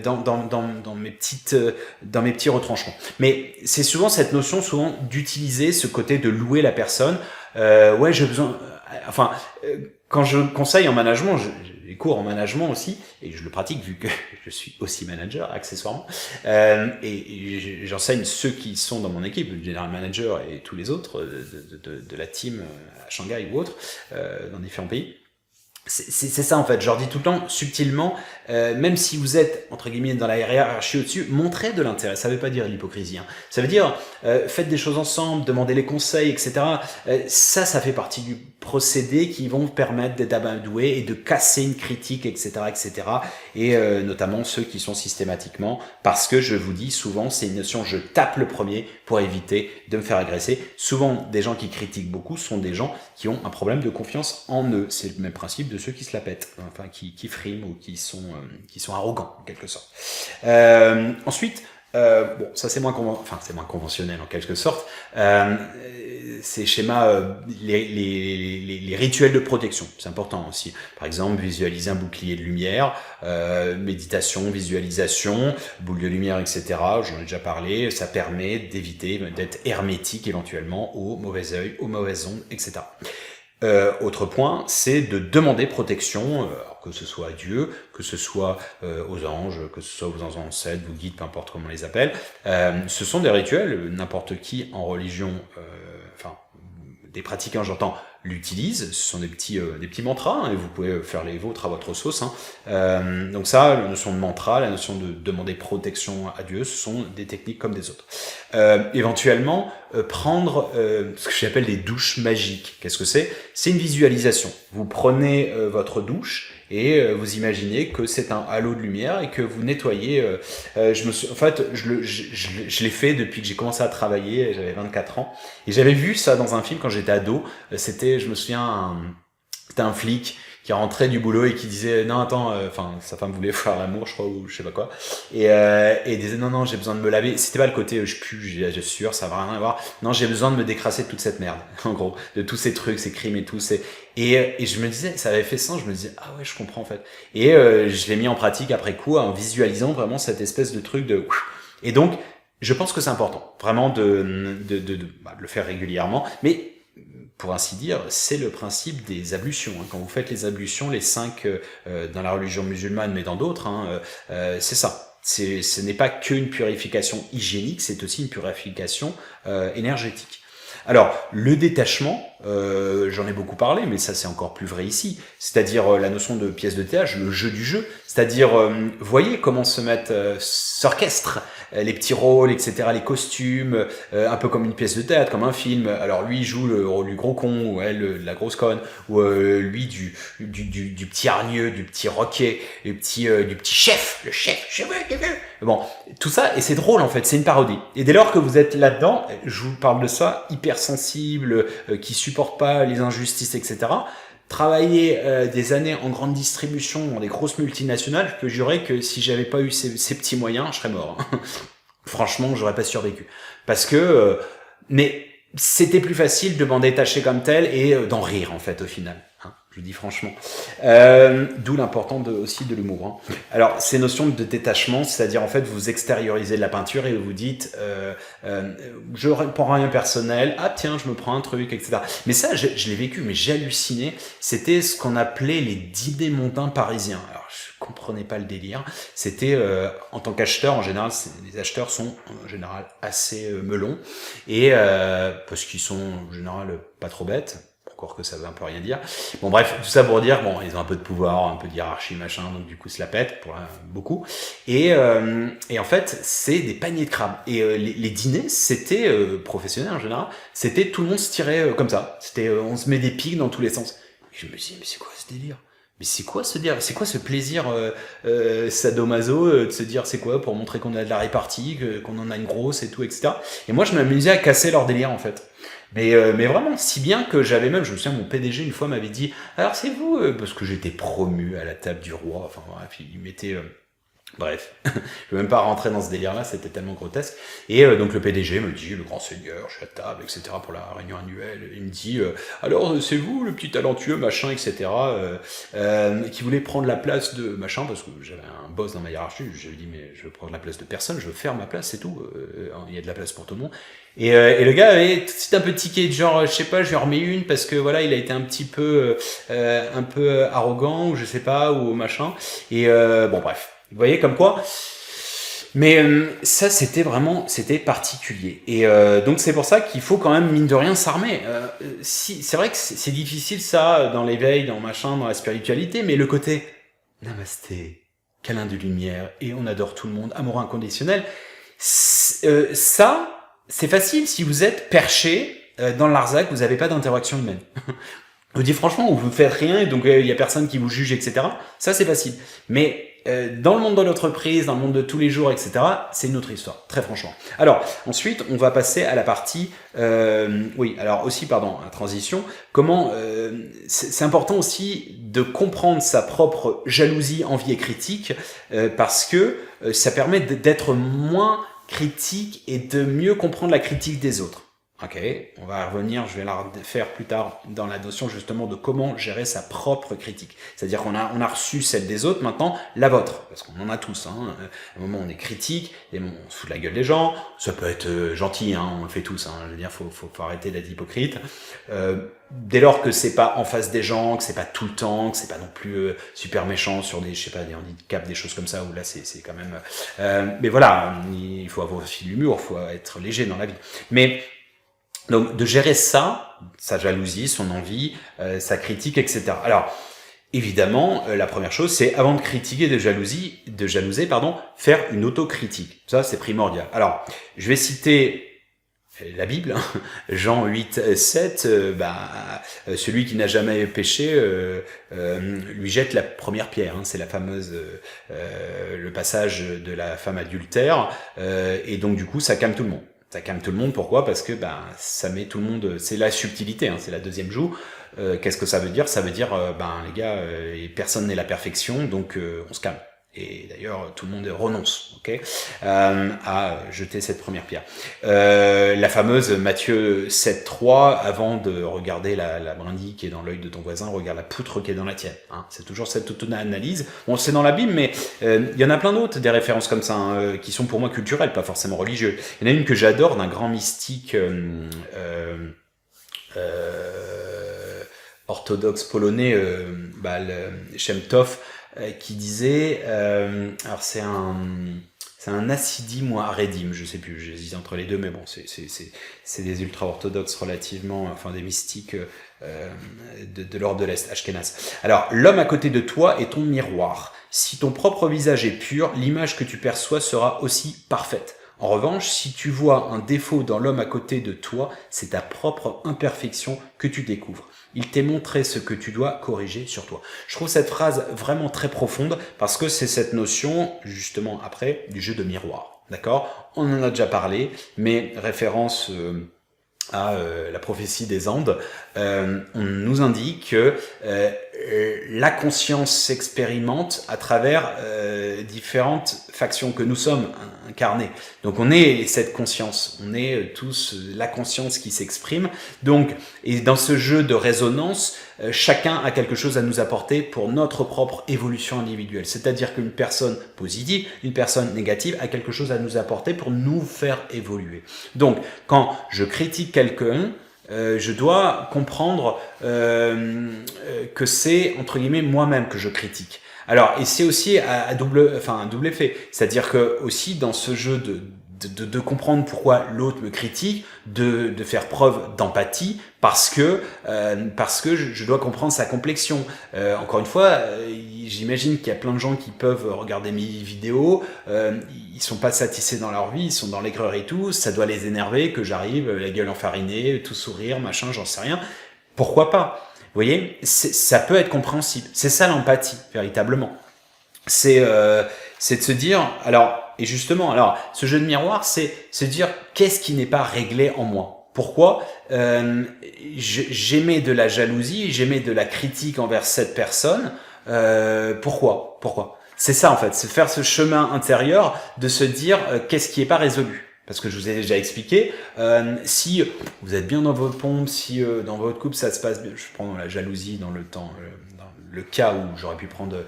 dans mes petits retranchements. Mais c'est souvent cette notion, d'utiliser ce côté de louer la personne. J'ai besoin. Quand je conseille en management, j'ai des cours en management aussi, et je le pratique vu que je suis aussi manager accessoirement, et j'enseigne ceux qui sont dans mon équipe, le general manager et tous les autres de la team à Shanghai ou autres, dans différents pays. C'est ça en fait, je leur dis tout le temps, subtilement, même si vous êtes, entre guillemets, dans la hiérarchie au-dessus, montrez de l'intérêt, ça veut pas dire l'hypocrisie, hein. Ça veut dire, faites des choses ensemble, demandez les conseils, etc. Ça fait partie du procédé qui vont permettre d'être amadoué et de casser une critique, etc., etc. Et notamment ceux qui sont systématiquement, parce que je vous dis souvent, c'est une notion, je tape le premier pour éviter de me faire agresser. Souvent, des gens qui critiquent beaucoup sont des gens qui ont un problème de confiance en eux. C'est le même principe de ceux qui se la pètent, enfin qui friment ou qui sont arrogants en quelque sorte. Ensuite, bon, ça c'est c'est moins conventionnel en quelque sorte. Ces schémas, les rituels de protection, c'est important aussi. Par exemple, visualiser un bouclier de lumière, méditation, visualisation, boule de lumière, etc. J'en ai déjà parlé. Ça permet d'éviter d'être hermétique éventuellement au mauvais œil, aux mauvaises ondes, etc. Autre point, c'est de demander protection, que ce soit à Dieu, que ce soit aux anges, que ce soit aux ancêtres, aux guides, peu importe comment on les appelle. Ce sont des rituels, n'importe qui en religion, des pratiquants, j'entends, l'utilisent. Ce sont des petits mantras, hein, et vous pouvez faire les vôtres à votre sauce. Hein. Donc ça, la notion de mantra, la notion de demander protection à Dieu, ce sont des techniques comme des autres. Éventuellement, prendre ce que j'appelle des douches magiques. Qu'est-ce que c'est ? C'est une visualisation. Vous prenez votre douche et vous imaginez que c'est un halo de lumière et que vous nettoyez. Je l'ai fait depuis que j'ai commencé à travailler. J'avais 24 ans et j'avais vu ça dans un film quand j'étais ado. Je me souviens, c'était un flic qui rentrait du boulot et qui disait non attends, sa femme voulait faire l'amour, je crois, ou je sais pas quoi, et il disait non j'ai besoin de me laver. C'était pas le côté je pue, j'ai sueur, ça va rien à voir. Non, j'ai besoin de me décrasser de toute cette merde, en gros, de tous ces trucs, ces crimes et tout. Et je me disais, ça avait fait sens. Je me disais ah ouais, je comprends en fait. Et je l'ai mis en pratique après coup en visualisant vraiment cette espèce de truc de. Et donc je pense que c'est important vraiment de le faire régulièrement, mais pour ainsi dire, c'est le principe des ablutions. Quand vous faites les ablutions, les 5 dans la religion musulmane, mais dans d'autres, c'est ça. Ce n'est pas qu'une purification hygiénique, c'est aussi une purification énergétique. Alors, le détachement, j'en ai beaucoup parlé, mais ça c'est encore plus vrai ici, c'est-à-dire la notion de pièce de théâtre, le jeu du jeu, c'est-à-dire, voyez comment s'orchestrent les petits rôles, etc., les costumes, un peu comme une pièce de théâtre, comme un film. Alors lui il joue le rôle du gros con, ou elle de la grosse conne, ou lui du petit hargneux, du petit roquet, du petit chef, le chef. Bon, tout ça, et c'est drôle en fait, c'est une parodie. Et dès lors que vous êtes là-dedans, je vous parle de ça, hypersensible, qui supporte pas les injustices, etc., travailler des années en grande distribution, dans des grosses multinationales, je peux jurer que si j'avais pas eu ces petits moyens, je serais mort. Franchement, j'aurais pas survécu. Parce que... mais c'était plus facile de m'en détacher comme tel et d'en rire, en fait, au final. Je le dis franchement. D'où l'importance aussi de l'humour. Alors, ces notions de détachement, c'est-à-dire en fait vous extériorisez de la peinture et vous dites je prends rien personnel, ah tiens je me prends un truc, etc. Mais ça je l'ai vécu, mais j'ai halluciné. C'était ce qu'on appelait les dîners mondains parisiens. Alors je comprenais pas le délire. C'était en tant qu'acheteur en général, les acheteurs sont en général assez melons et parce qu'ils sont en général pas trop bêtes. Encore que ça veut un peu rien dire. Bon bref, tout ça pour dire, bon, ils ont un peu de pouvoir, un peu de hiérarchie, machin, donc du coup se la pètent pour beaucoup. Et en fait, c'est des paniers de crabes. Et les dîners, c'était professionnel en général, c'était tout le monde se tirait comme ça. C'était on se met des pics dans tous les sens. Et je me dis mais c'est quoi ce délire ? Mais c'est quoi ce délire ? C'est quoi ce plaisir sadomaso de se dire c'est quoi pour montrer qu'on a de la répartie, qu'on en a une grosse et tout, etc. Et moi je m'amusais à casser leur délire en fait. Mais vraiment, si bien que j'avais même, je me souviens, mon PDG une fois m'avait dit, alors c'est vous, parce que j'étais promu à la table du roi, enfin bref, il mettait... Bref, je vais même pas rentrer dans ce délire-là, c'était tellement grotesque. Et donc le PDG me dit, le grand seigneur, je suis à table, etc. pour la réunion annuelle. Il me dit, alors c'est vous, le petit talentueux, machin, etc. Qui voulait prendre la place de machin, parce que j'avais un boss dans ma hiérarchie. Je lui ai dit, mais je veux prendre la place de personne, je veux faire ma place, c'est tout. Il y a de la place pour tout le monde. Et le gars avait tout un peu tiqué de genre, je sais pas, je lui en remets une parce que voilà, il a été un petit peu arrogant ou je sais pas ou machin. Et bon bref. Vous voyez comme quoi. Mais ça c'était particulier. Et donc c'est pour ça qu'il faut quand même mine de rien s'armer. C'est vrai que c'est difficile ça dans l'éveil, dans machin, dans la spiritualité, mais le côté namasté, câlin de lumière et on adore tout le monde, amour inconditionnel, ça c'est facile si vous êtes perché dans le Larzac, vous n'avez pas d'interaction humaine. Je vous dis franchement, vous faites rien, et donc il y a personne qui vous juge, etc. Ça c'est facile. Mais dans le monde de l'entreprise, dans le monde de tous les jours, etc., c'est une autre histoire, très franchement. Alors, ensuite, on va passer à la partie... oui, alors aussi, pardon, la transition. Comment... c'est important aussi de comprendre sa propre jalousie, envie et critique, parce que ça permet d'être moins critique et de mieux comprendre la critique des autres. Ok, on va revenir, je vais la faire plus tard dans la notion justement de comment gérer sa propre critique. C'est-à-dire qu'on a reçu celle des autres, maintenant la vôtre, parce qu'on en a tous. Hein. À un moment on est critique, et on se fout de la gueule des gens, ça peut être gentil, hein, on le fait tous. Hein. Je veux dire, faut arrêter d'être hypocrite. Dès lors que c'est pas en face des gens, que c'est pas tout le temps, que c'est pas non plus super méchant sur des, je sais pas, des handicaps, des choses comme ça, où là c'est quand même. Mais voilà, il faut avoir aussi de l'humour, il faut être léger dans la vie. Mais donc, de gérer ça, sa jalousie, son envie, sa critique, etc. Alors, évidemment, la première chose, c'est avant de critiquer, de jalouser, faire une autocritique. Ça, c'est primordial. Alors, je vais citer la Bible, hein. Jean 8, 7, celui qui n'a jamais péché lui jette la première pierre. Hein. C'est la fameuse, le passage de la femme adultère, et donc du coup, ça calme tout le monde. Ça calme tout le monde, pourquoi? Parce que ça met tout le monde, c'est la subtilité, hein, c'est la deuxième joue. Qu'est-ce que ça veut dire? Ça veut dire, les gars, personne n'est la perfection, donc on se calme. Et d'ailleurs, tout le monde renonce, ok, à jeter cette première pierre. La fameuse Matthieu 7.3, avant de regarder la brindille qui est dans l'œil de ton voisin, regarde la poutre qui est dans la tienne. Hein. C'est toujours cette auto-analyse. Bon, c'est dans la Bible, mais il y en a plein d'autres, des références comme ça, hein, qui sont pour moi culturelles, pas forcément religieuses. Il y en a une que j'adore, d'un grand mystique orthodoxe polonais, Shem Tov, qui disait, alors c'est un Hassidim ou un Haredim, je sais plus, j'hésite entre les deux, mais bon, c'est des ultra-orthodoxes relativement, enfin des mystiques de l'ordre de l'Est, Ashkenaz. Alors, l'homme à côté de toi est ton miroir. Si ton propre visage est pur, l'image que tu perçois sera aussi parfaite. En revanche, si tu vois un défaut dans l'homme à côté de toi, c'est ta propre imperfection que tu découvres. Il t'est montré ce que tu dois corriger sur toi. Je trouve cette phrase vraiment très profonde parce que c'est cette notion, justement après, du jeu de miroir. D'accord? On en a déjà parlé, mais référence à la prophétie des Andes, on nous indique que la conscience s'expérimente à travers différentes factions que nous sommes incarnées. Donc on est cette conscience, on est tous la conscience qui s'exprime. Donc, et dans ce jeu de résonance, chacun a quelque chose à nous apporter pour notre propre évolution individuelle. C'est-à-dire qu'une personne positive, une personne négative a quelque chose à nous apporter pour nous faire évoluer. Donc, quand je critique quelqu'un, je dois comprendre que c'est, entre guillemets, moi-même que je critique. Alors, et c'est aussi un double effet. C'est-à-dire que aussi dans ce jeu de comprendre pourquoi l'autre me critique, de faire preuve d'empathie, parce que je dois comprendre sa complexion. Encore une fois, j'imagine qu'il y a plein de gens qui peuvent regarder mes vidéos, ils sont pas satisfaits dans leur vie, ils sont dans l'aigreur et tout, ça doit les énerver que j'arrive, la gueule enfarinée, tout sourire, machin, j'en sais rien. Pourquoi pas? Vous voyez, ça peut être compréhensible. C'est ça l'empathie, véritablement. C'est de se dire, alors, et justement, alors, ce jeu de miroir, c'est se dire qu'est-ce qui n'est pas réglé en moi. Pourquoi j'émets de la jalousie, j'émets de la critique envers cette personne. Pourquoi c'est ça en fait, c'est faire ce chemin intérieur de se dire qu'est-ce qui n'est pas résolu. Parce que je vous ai déjà expliqué, si vous êtes bien dans votre pompe, si dans votre couple ça se passe bien, je prends la jalousie dans le temps, dans le cas où j'aurais pu prendre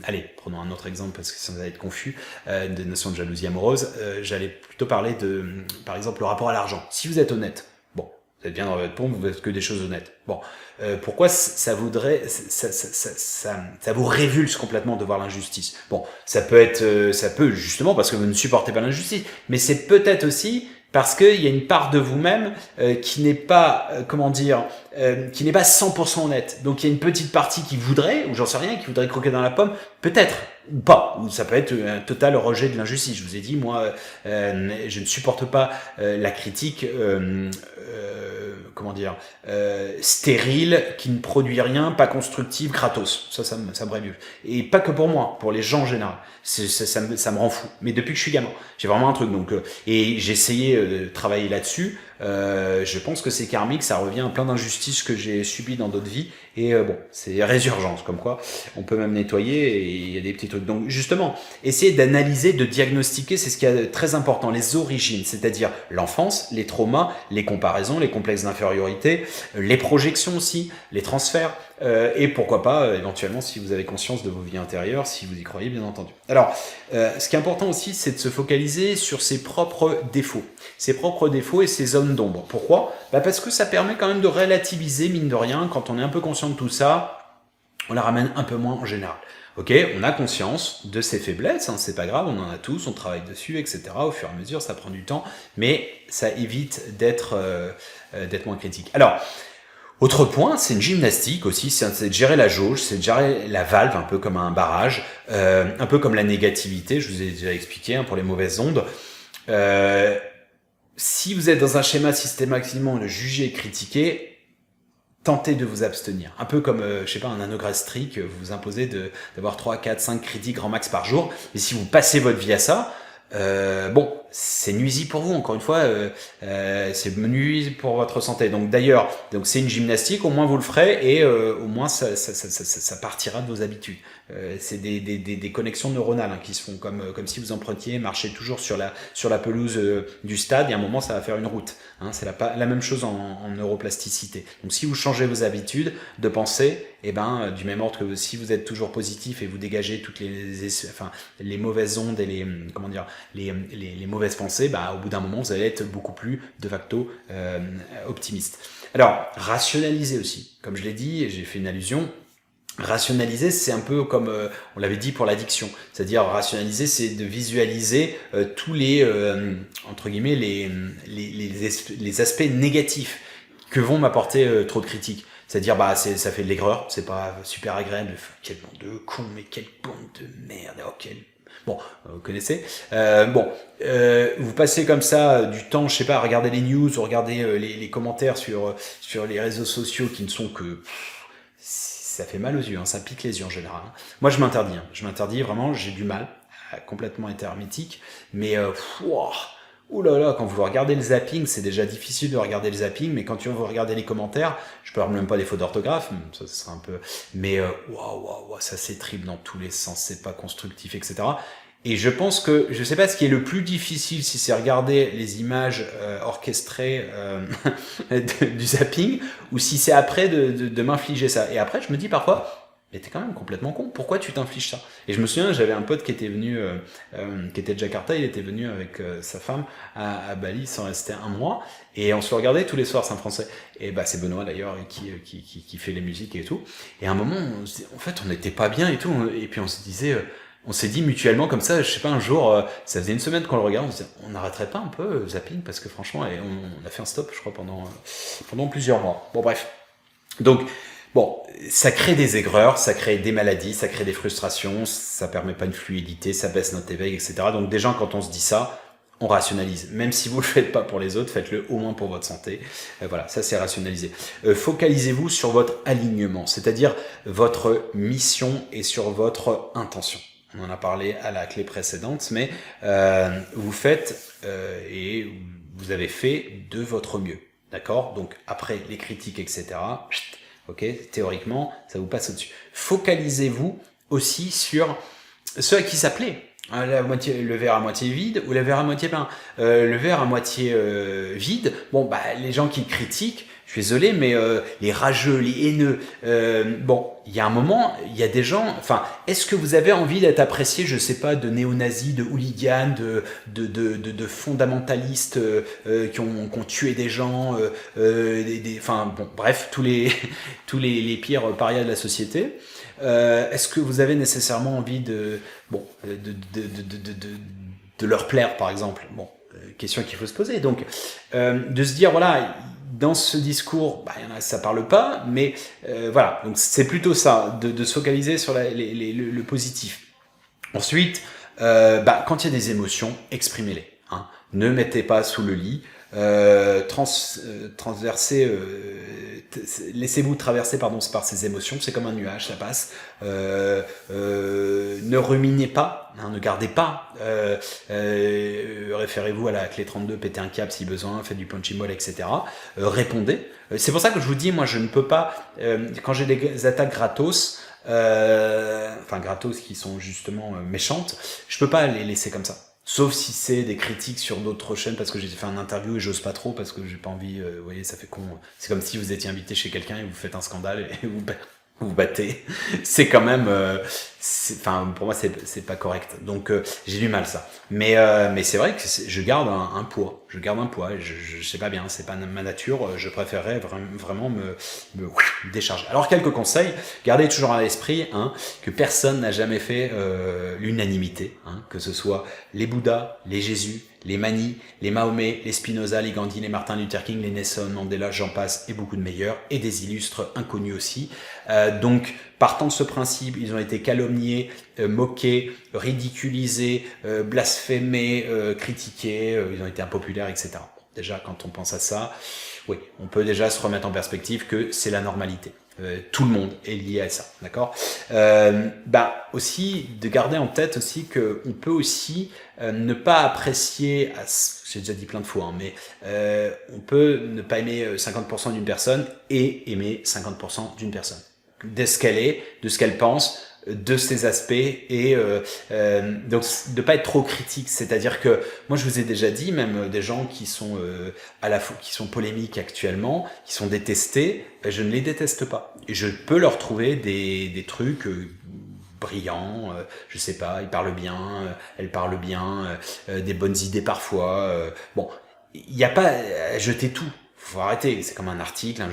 allez, prenons un autre exemple parce que ça va être confus, de notion de jalousie amoureuse, j'allais plutôt parler de, par exemple, le rapport à l'argent. Si vous êtes honnête, bon, vous êtes bien dans votre pompe, vous faites que des choses honnêtes. Bon, pourquoi ça vous révulse complètement de voir l'injustice? Bon, ça peut justement parce que vous ne supportez pas l'injustice, mais c'est peut-être aussi parce qu'il y a une part de vous-même qui n'est pas, qui n'est pas 100% honnête. Donc il y a une petite partie qui voudrait, ou j'en sais rien, qui voudrait croquer dans la pomme, peut-être, ou pas, ou ça peut être un total rejet de l'injustice. Je vous ai dit, moi, je ne supporte pas la critique, comment dire, stérile, qui ne produit rien, pas constructif, gratos. Ça me révulse. Et pas que pour moi, pour les gens en général. Ça me rend fou. Mais depuis que je suis gamin, j'ai vraiment un truc. Donc, et j'ai essayé de travailler là-dessus. Je pense que c'est karmique, ça revient à plein d'injustices que j'ai subies dans d'autres vies. Et bon, c'est résurgence, comme quoi on peut même nettoyer et il y a des petits trucs. Donc justement, essayer d'analyser, de diagnostiquer, c'est ce qui est très important, les origines, c'est-à-dire l'enfance, les traumas, les comparaisons, les complexes d'infériorité, les projections aussi, les transferts, et pourquoi pas, éventuellement, si vous avez conscience de vos vies intérieures, si vous y croyez, bien entendu. Alors, ce qui est important aussi, c'est de se focaliser sur ses propres défauts et ses zones d'ombre. Pourquoi ? Parce que ça permet quand même de relativiser, mine de rien, quand on est un peu conscient de tout ça, on la ramène un peu moins en général. Ok, on a conscience de ses faiblesses, hein, c'est pas grave, on en a tous, on travaille dessus, etc. Au fur et à mesure, ça prend du temps, mais ça évite d'être moins critique. Alors, autre point, c'est une gymnastique aussi, c'est de gérer la jauge, c'est de gérer la valve, un peu comme un barrage, un peu comme la négativité, je vous ai déjà expliqué, hein, pour les mauvaises ondes. Si vous êtes dans un schéma systématiquement de juger et critiquer, tentez de vous abstenir. Un peu comme, je sais pas, un anneau gastrique, vous vous imposez d'avoir 3, 4, 5 critiques grand max par jour. Et si vous passez votre vie à ça, bon, c'est nuisible pour vous, encore une fois, c'est nuisible pour votre santé. Donc d'ailleurs, c'est une gymnastique, au moins vous le ferez et au moins ça partira de vos habitudes. C'est des connexions neuronales, hein, qui se font comme si vous empruntiez, marchez toujours sur la pelouse du stade, et à un moment ça va faire une route. Hein, c'est la même chose en neuroplasticité. Donc si vous changez vos habitudes de pensée, et du même ordre que si vous êtes toujours positif et vous dégagez toutes les mauvaises ondes et les mauvaises pensées, au bout d'un moment vous allez être beaucoup plus de facto optimiste. Alors rationaliser aussi, comme je l'ai dit et j'ai fait une allusion. Rationaliser, c'est un peu comme on l'avait dit pour l'addiction, c'est-à-dire rationaliser, c'est de visualiser tous les entre guillemets les aspects négatifs que vont m'apporter trop de critiques. C'est-à-dire ça fait de l'aigreur, c'est pas super agréable. Quel bande de cons, mais quelle bande de merde. Bon, vous connaissez. Vous passez comme ça du temps, je sais pas, à regarder les news ou regarder les commentaires sur les réseaux sociaux qui ne sont que ça fait mal aux yeux, hein, ça pique les yeux en général. Hein. Moi, je m'interdis vraiment, j'ai du mal à complètement être hermétique, mais oulala, quand vous regardez le zapping, c'est déjà difficile de regarder le zapping, mais quand vous regardez les commentaires, je parle même pas des fautes d'orthographe, ça sera un peu, mais ça s'étripe dans tous les sens, c'est pas constructif, etc. Et je pense que, je sais pas ce qui est le plus difficile, si c'est regarder les images orchestrées du zapping, ou si c'est après de m'infliger ça. Et après, je me dis parfois, mais t'es quand même complètement con, pourquoi tu t'infliges ça? Et je me souviens, j'avais un pote qui était venu, qui était de Jakarta, il était venu avec sa femme à Bali, sans rester un mois, et on se regardait tous les soirs, c'est un Français. Et c'est Benoît d'ailleurs, qui fait les musiques et tout. Et à un moment, en fait, on n'était pas bien et tout, et puis on se disait... on s'est dit mutuellement comme ça, je sais pas, un jour, ça faisait une semaine qu'on le regarde, on se disait, on n'arrêterait pas un peu zapping, parce que franchement, et on a fait un stop, je crois, pendant plusieurs mois. Bon, bref. Donc, bon, ça crée des aigreurs, ça crée des maladies, ça crée des frustrations, ça permet pas une fluidité, ça baisse notre éveil, etc. Donc déjà, quand on se dit ça, on rationalise. Même si vous le faites pas pour les autres, faites-le au moins pour votre santé. Voilà, ça c'est rationaliser. Focalisez-vous sur votre alignement, c'est-à-dire votre mission et sur votre intention. On en a parlé à la clé précédente, mais vous faites et vous avez fait de votre mieux. D'accord ? Donc après les critiques, etc., ok, théoriquement, ça vous passe au-dessus. Focalisez-vous aussi sur ceux à qui ça plaît. Le verre à moitié vide ou le verre à moitié plein. Le verre à moitié vide, les gens qui critiquent, je suis désolé, mais les rageux, les haineux, il y a un moment, il y a des gens, est-ce que vous avez envie d'être apprécié, je sais pas, de néo-nazis, de hooligans, de fondamentalistes qui ont tué des gens, bref, tous les pires parias de la société. Est-ce que vous avez nécessairement envie de leur plaire, par exemple? Question qu'il faut se poser. Donc, de se dire, voilà, dans ce discours, il y en a, ça parle pas, mais voilà. Donc, c'est plutôt ça, de se focaliser sur le positif. Ensuite, quand il y a des émotions, exprimez-les. Hein. Ne mettez pas sous le lit. transverser, laissez-vous traverser par ces émotions, c'est comme un nuage, ça passe. Ne ruminez pas, hein, ne gardez pas, référez-vous à la clé 32, pétez un câble si besoin, faites du punching ball, etc. Répondez. C'est pour ça que je vous dis, moi je ne peux pas, quand j'ai des attaques gratos, gratos qui sont justement méchantes, je peux pas les laisser comme ça. Sauf si c'est des critiques sur d'autres chaînes, parce que j'ai fait un interview et j'ose pas trop, parce que j'ai pas envie, vous voyez, ça fait con. C'est comme si vous étiez invité chez quelqu'un et vous faites un scandale et vous battez. C'est quand même, pour moi c'est pas correct. Donc j'ai du mal ça. Mais c'est vrai que je garde un poids. Je garde un poids. Et je sais pas bien, c'est pas ma nature. Je préférerais vraiment me décharger. Alors quelques conseils. Gardez toujours à l'esprit que personne n'a jamais fait l'unanimité. Que ce soit les Bouddhas, les Jésus, les Mani, les Mahomet, les Spinoza, les Gandhi, les Martin Luther King, les Nelson Mandela, j'en passe, et beaucoup de meilleurs, et des illustres inconnus aussi. Donc, partant de ce principe, ils ont été calomniés, moqués, ridiculisés, blasphémés, critiqués, ils ont été impopulaires, etc. Déjà, quand on pense à ça, oui, on peut déjà se remettre en perspective que c'est la normalité. Tout le monde est lié à ça, d'accord. Aussi de garder en tête aussi que on peut aussi ne pas apprécier, j'ai déjà dit plein de fois, mais on peut ne pas aimer 50% d'une personne et aimer 50% d'une personne, de ce qu'elle est, de ce qu'elle pense, de ses aspects, et donc de pas être trop critique. C'est-à-dire que moi je vous ai déjà dit, même des gens qui sont qui sont polémiques actuellement, qui sont détestés, je ne les déteste pas, et je peux leur trouver des trucs brillants, je sais pas, ils parlent bien, elles parlent bien, des bonnes idées parfois. Bon, il n'y a pas à jeter tout, faut arrêter. C'est comme un article,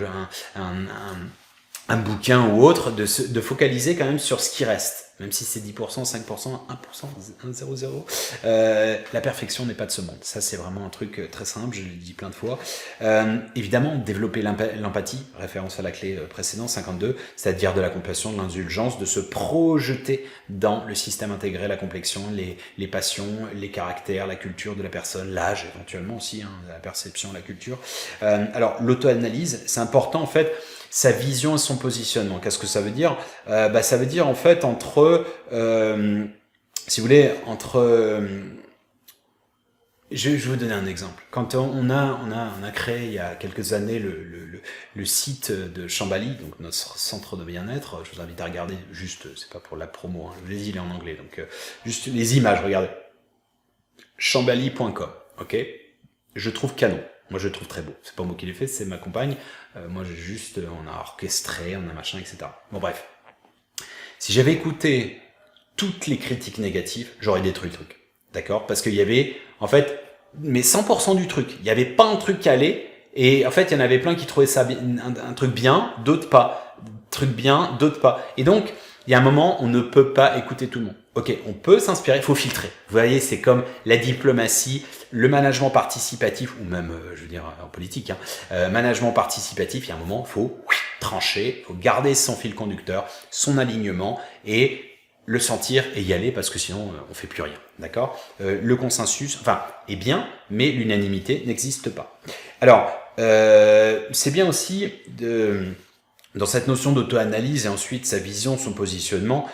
un bouquin ou autre, de focaliser quand même sur ce qui reste. Même si c'est 10%, 5%, 1%, 1,00. La perfection n'est pas de ce monde. Ça, c'est vraiment un truc très simple, je l'ai dit plein de fois. Évidemment, développer l'empathie, référence à la clé précédente, 52, c'est-à-dire de la compassion, de l'indulgence, de se projeter dans le système intégré, la complexion, les passions, les caractères, la culture de la personne, l'âge éventuellement aussi, la perception, la culture. Alors, l'auto-analyse, c'est important en fait, sa vision et son positionnement. Qu'est-ce que ça veut dire ? Ça veut dire en fait entre, si vous voulez, je vais vous donner un exemple. Quand on a créé il y a quelques années le site de Chambali, donc notre centre de bien-être, je vous invite à regarder, juste, c'est pas pour la promo, je vous l'ai dit, il est en anglais, donc juste les images, regardez. Chambali.com, ok ? Je trouve canon. Moi, je le trouve très beau. C'est pas moi qui l'ai fait, c'est ma compagne. Moi, on a orchestré, on a machin, etc. Bon, bref. Si j'avais écouté toutes les critiques négatives, j'aurais détruit le truc. D'accord ? Parce qu'il y avait, en fait, mais 100% du truc. Il n'y avait pas un truc qui allait. Et en fait, il y en avait plein qui trouvaient ça un truc bien, d'autres pas. Truc bien, d'autres pas. Et donc, il y a un moment, on ne peut pas écouter tout le monde. Ok, on peut s'inspirer, il faut filtrer. Vous voyez, c'est comme la diplomatie, le management participatif, ou même, je veux dire, en politique, management participatif, il y a un moment, il faut trancher, il faut garder son fil conducteur, son alignement, et le sentir et y aller, parce que sinon, on fait plus rien. D'accord ? Le consensus, est bien, mais l'unanimité n'existe pas. Alors, c'est bien aussi dans cette notion d'auto-analyse et ensuite sa vision, son positionnement,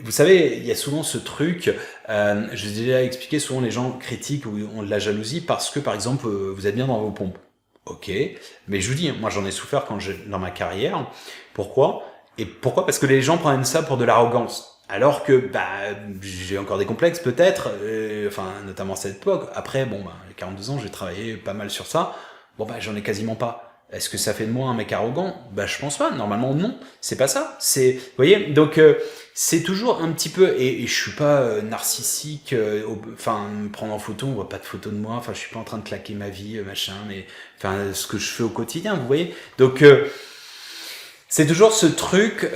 vous savez, il y a souvent ce truc, je vous ai déjà expliqué, souvent les gens critiquent ou ont de la jalousie parce que, par exemple, vous êtes bien dans vos pompes. Ok, mais je vous dis, moi j'en ai souffert dans ma carrière. Pourquoi ? Parce que les gens prennent ça pour de l'arrogance. Alors que j'ai encore des complexes peut-être, notamment à cette époque. Après, j'ai 42 ans, j'ai travaillé pas mal sur ça. J'en ai quasiment pas. Est-ce que ça fait de moi un mec arrogant ? Je pense pas. Normalement, non. C'est pas ça. Vous voyez, donc c'est toujours un petit peu. Et je suis pas narcissique. Me prendre en photo, on voit pas de photo de moi. Je suis pas en train de claquer ma vie, machin. Mais ce que je fais au quotidien, vous voyez. Donc c'est toujours ce truc,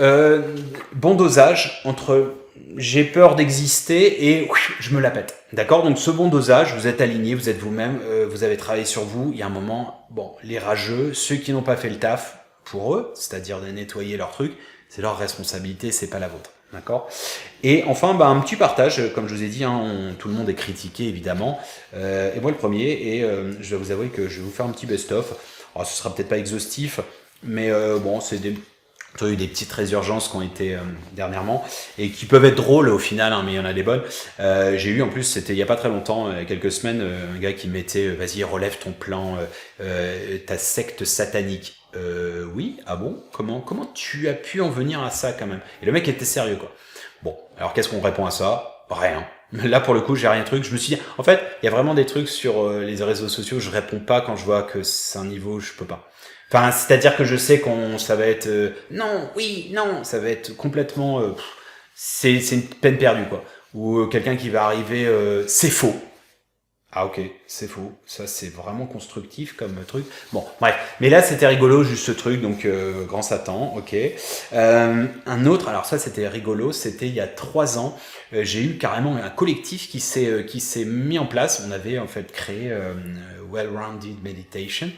bon dosage entre j'ai peur d'exister et je me la pète. D'accord ? Donc ce bon dosage, vous êtes aligné, vous êtes vous-même, vous avez travaillé sur vous. Il y a un moment, les rageux, ceux qui n'ont pas fait le taf pour eux, c'est-à-dire de nettoyer leur truc, c'est leur responsabilité, c'est pas la vôtre. D'accord. Et enfin, bah, un petit partage, comme je vous ai dit, hein, tout le monde est critiqué évidemment, et moi le premier, et je dois vous avouer que je vais vous faire un petit best-of. Alors ce sera peut-être pas exhaustif, mais bon, c'est des petites résurgences qui ont été dernièrement, et qui peuvent être drôles au final, hein, mais il y en a des bonnes. J'ai eu en plus, c'était il y a pas très longtemps, il y a quelques semaines, un gars qui mettait vas-y relève ton plan, ta secte satanique. Oui, ah bon, comment tu as pu en venir à ça quand même? Et le mec était sérieux quoi. Bon, alors qu'est-ce qu'on répond à ça? Rien. Là pour le coup j'ai rien truc. Je me suis dit, en fait, il y a vraiment des trucs sur les réseaux sociaux, je réponds pas quand je vois que c'est un niveau, je peux pas. Enfin, c'est-à-dire que je sais ça va être non, oui, non, ça va être complètement c'est une peine perdue quoi. Ou quelqu'un qui va arriver c'est faux. Ah ok, c'est faux. Ça c'est vraiment constructif comme truc. Bon, bref. Mais là c'était rigolo juste ce truc, donc grand Satan, ok. Un autre, alors ça c'était rigolo, c'était il y a 3 ans. J'ai eu carrément un collectif qui s'est mis en place. On avait en fait créé Well-Rounded Meditation.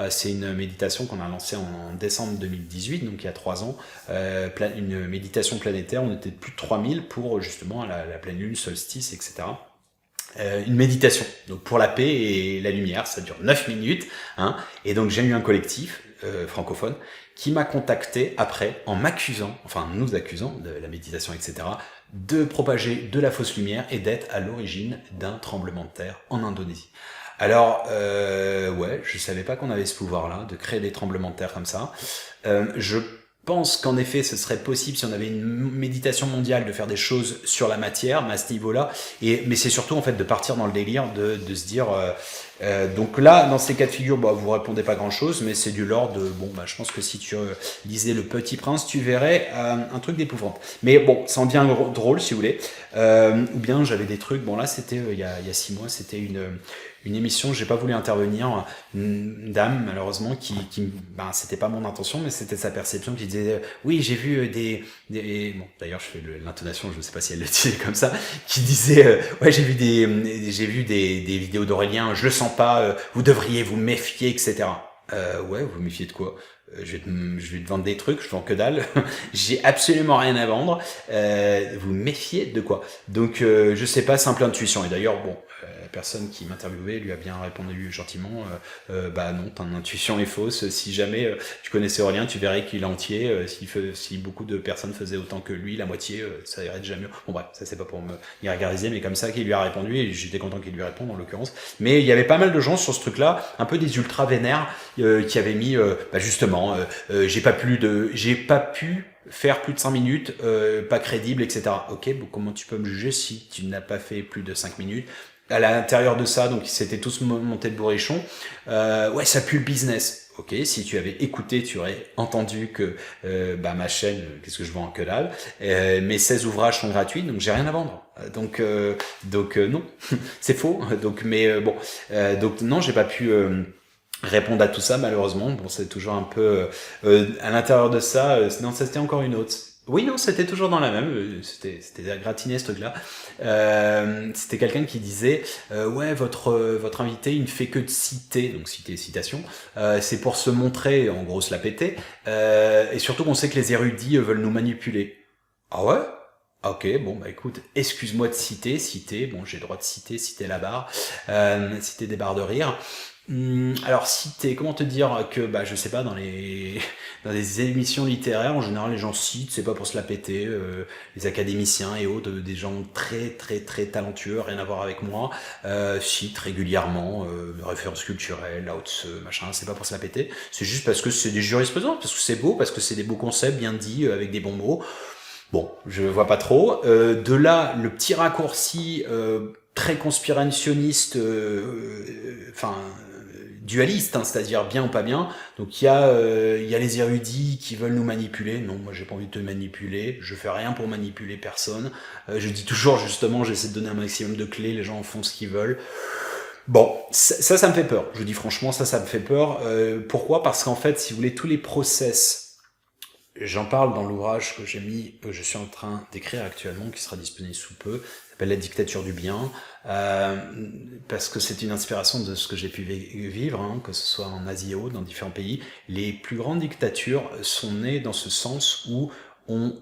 C'est une méditation qu'on a lancée en décembre 2018, donc il y a 3 ans. Une méditation planétaire. On était plus de 3000 pour justement la pleine lune, solstice, etc. Une méditation, donc pour la paix et la lumière, ça dure 9 minutes, hein, et donc j'ai eu un collectif francophone qui m'a contacté après en m'accusant, enfin nous accusant de la méditation, etc., de propager de la fausse lumière et d'être à l'origine d'un tremblement de terre en Indonésie. Alors, ouais, je savais pas qu'on avait ce pouvoir-là, de créer des tremblements de terre comme ça. Je pense qu'en effet, ce serait possible si on avait une méditation mondiale de faire des choses sur la matière, mais à ce niveau-là. Mais c'est surtout en fait de partir dans le délire, de se dire. Donc là, dans ces cas de figure, bah, vous répondez pas grand-chose, mais c'est du lore de bon, bah, je pense que si tu lisais Le Petit Prince, tu verrais un truc d'épouvante. Mais bon, ça en devient drôle si vous voulez. Ou bien j'avais des trucs. Bon là, c'était il y a 6 mois, c'était une émission, j'ai pas voulu intervenir, une dame malheureusement ben c'était pas mon intention, mais c'était sa perception qui disait oui j'ai vu bon d'ailleurs je fais l'intonation, je sais pas si elle le disait comme ça, qui disait ouais j'ai vu des vidéos d'Aurélien, je le sens pas, vous devriez vous méfier etc. Ouais vous méfiez de quoi? Je vais te vendre des trucs, je vends que dalle, j'ai absolument rien à vendre. Vous méfiez de quoi? Donc je sais pas, simple intuition. Et d'ailleurs bon, la personne qui m'interviewait lui a bien répondu gentiment, bah non, ton intuition est fausse. Si jamais tu connaissais Aurélien, tu verrais qu'il est entier. Si beaucoup de personnes faisaient autant que lui, la moitié, ça irait déjà mieux. Bon bref, ça c'est pas pour me gargariser, mais comme ça qu'il lui a répondu, et j'étais content qu'il lui réponde en l'occurrence. Mais il y avait pas mal de gens sur ce truc-là, un peu des ultra vénères, qui avaient mis, bah justement, j'ai pas pu faire plus de 5 minutes, pas crédible, etc. Ok, bon, comment tu peux me juger si tu n'as pas fait plus de 5 minutes? À l'intérieur de ça, donc ils s'étaient tous montés de bourrichon. Ouais, ça pue le business. Ok, si tu avais écouté, tu aurais entendu que bah, ma chaîne, qu'est-ce que je vends que dalle, mes 16 ouvrages sont gratuits, donc j'ai rien à vendre. Donc non, c'est faux. Donc non, j'ai pas pu répondre à tout ça malheureusement. Bon, c'est toujours un peu à l'intérieur de ça. Non, ça c'était encore une autre. Oui, non, c'était toujours dans la même. C'était gratiné ce truc-là. C'était quelqu'un qui disait ouais, votre invité, il ne fait que de citer, donc citer citation. C'est pour se montrer, en gros, se la péter. Et surtout qu'on sait que les érudits veulent nous manipuler. Ah ouais? Ah, ok, bon bah écoute, excuse-moi de citer, bon j'ai le droit de citer la barre, citer des barres de rire. Alors citer, comment te dire que bah je sais pas dans les émissions littéraires en général les gens citent, c'est pas pour se la péter, les académiciens et autres, des gens très très très talentueux, rien à voir avec moi, citent régulièrement références culturelles, Lao Tse, machin, c'est pas pour se la péter, c'est juste parce que c'est des jurisprudences, parce que c'est beau, parce que c'est des beaux concepts bien dits avec des bons mots. Bon, je vois pas trop. De là, le petit raccourci très conspirationniste, enfin dualiste, hein, c'est-à-dire bien ou pas bien. Donc il y a les érudits qui veulent nous manipuler. Non, moi j'ai pas envie de te manipuler. Je fais rien pour manipuler personne. Je dis toujours justement, j'essaie de donner un maximum de clés. Les gens font ce qu'ils veulent. Bon, ça me fait peur. Je vous dis franchement, ça me fait peur. Pourquoi? Parce qu'en fait, si vous voulez, tous les process. J'en parle dans l'ouvrage que je suis en train d'écrire actuellement, qui sera disponible sous peu, ça s'appelle La dictature du bien, parce que c'est une inspiration de ce que j'ai pu vivre, hein, que ce soit en Asie et autres, dans différents pays. Les plus grandes dictatures sont nées dans ce sens où on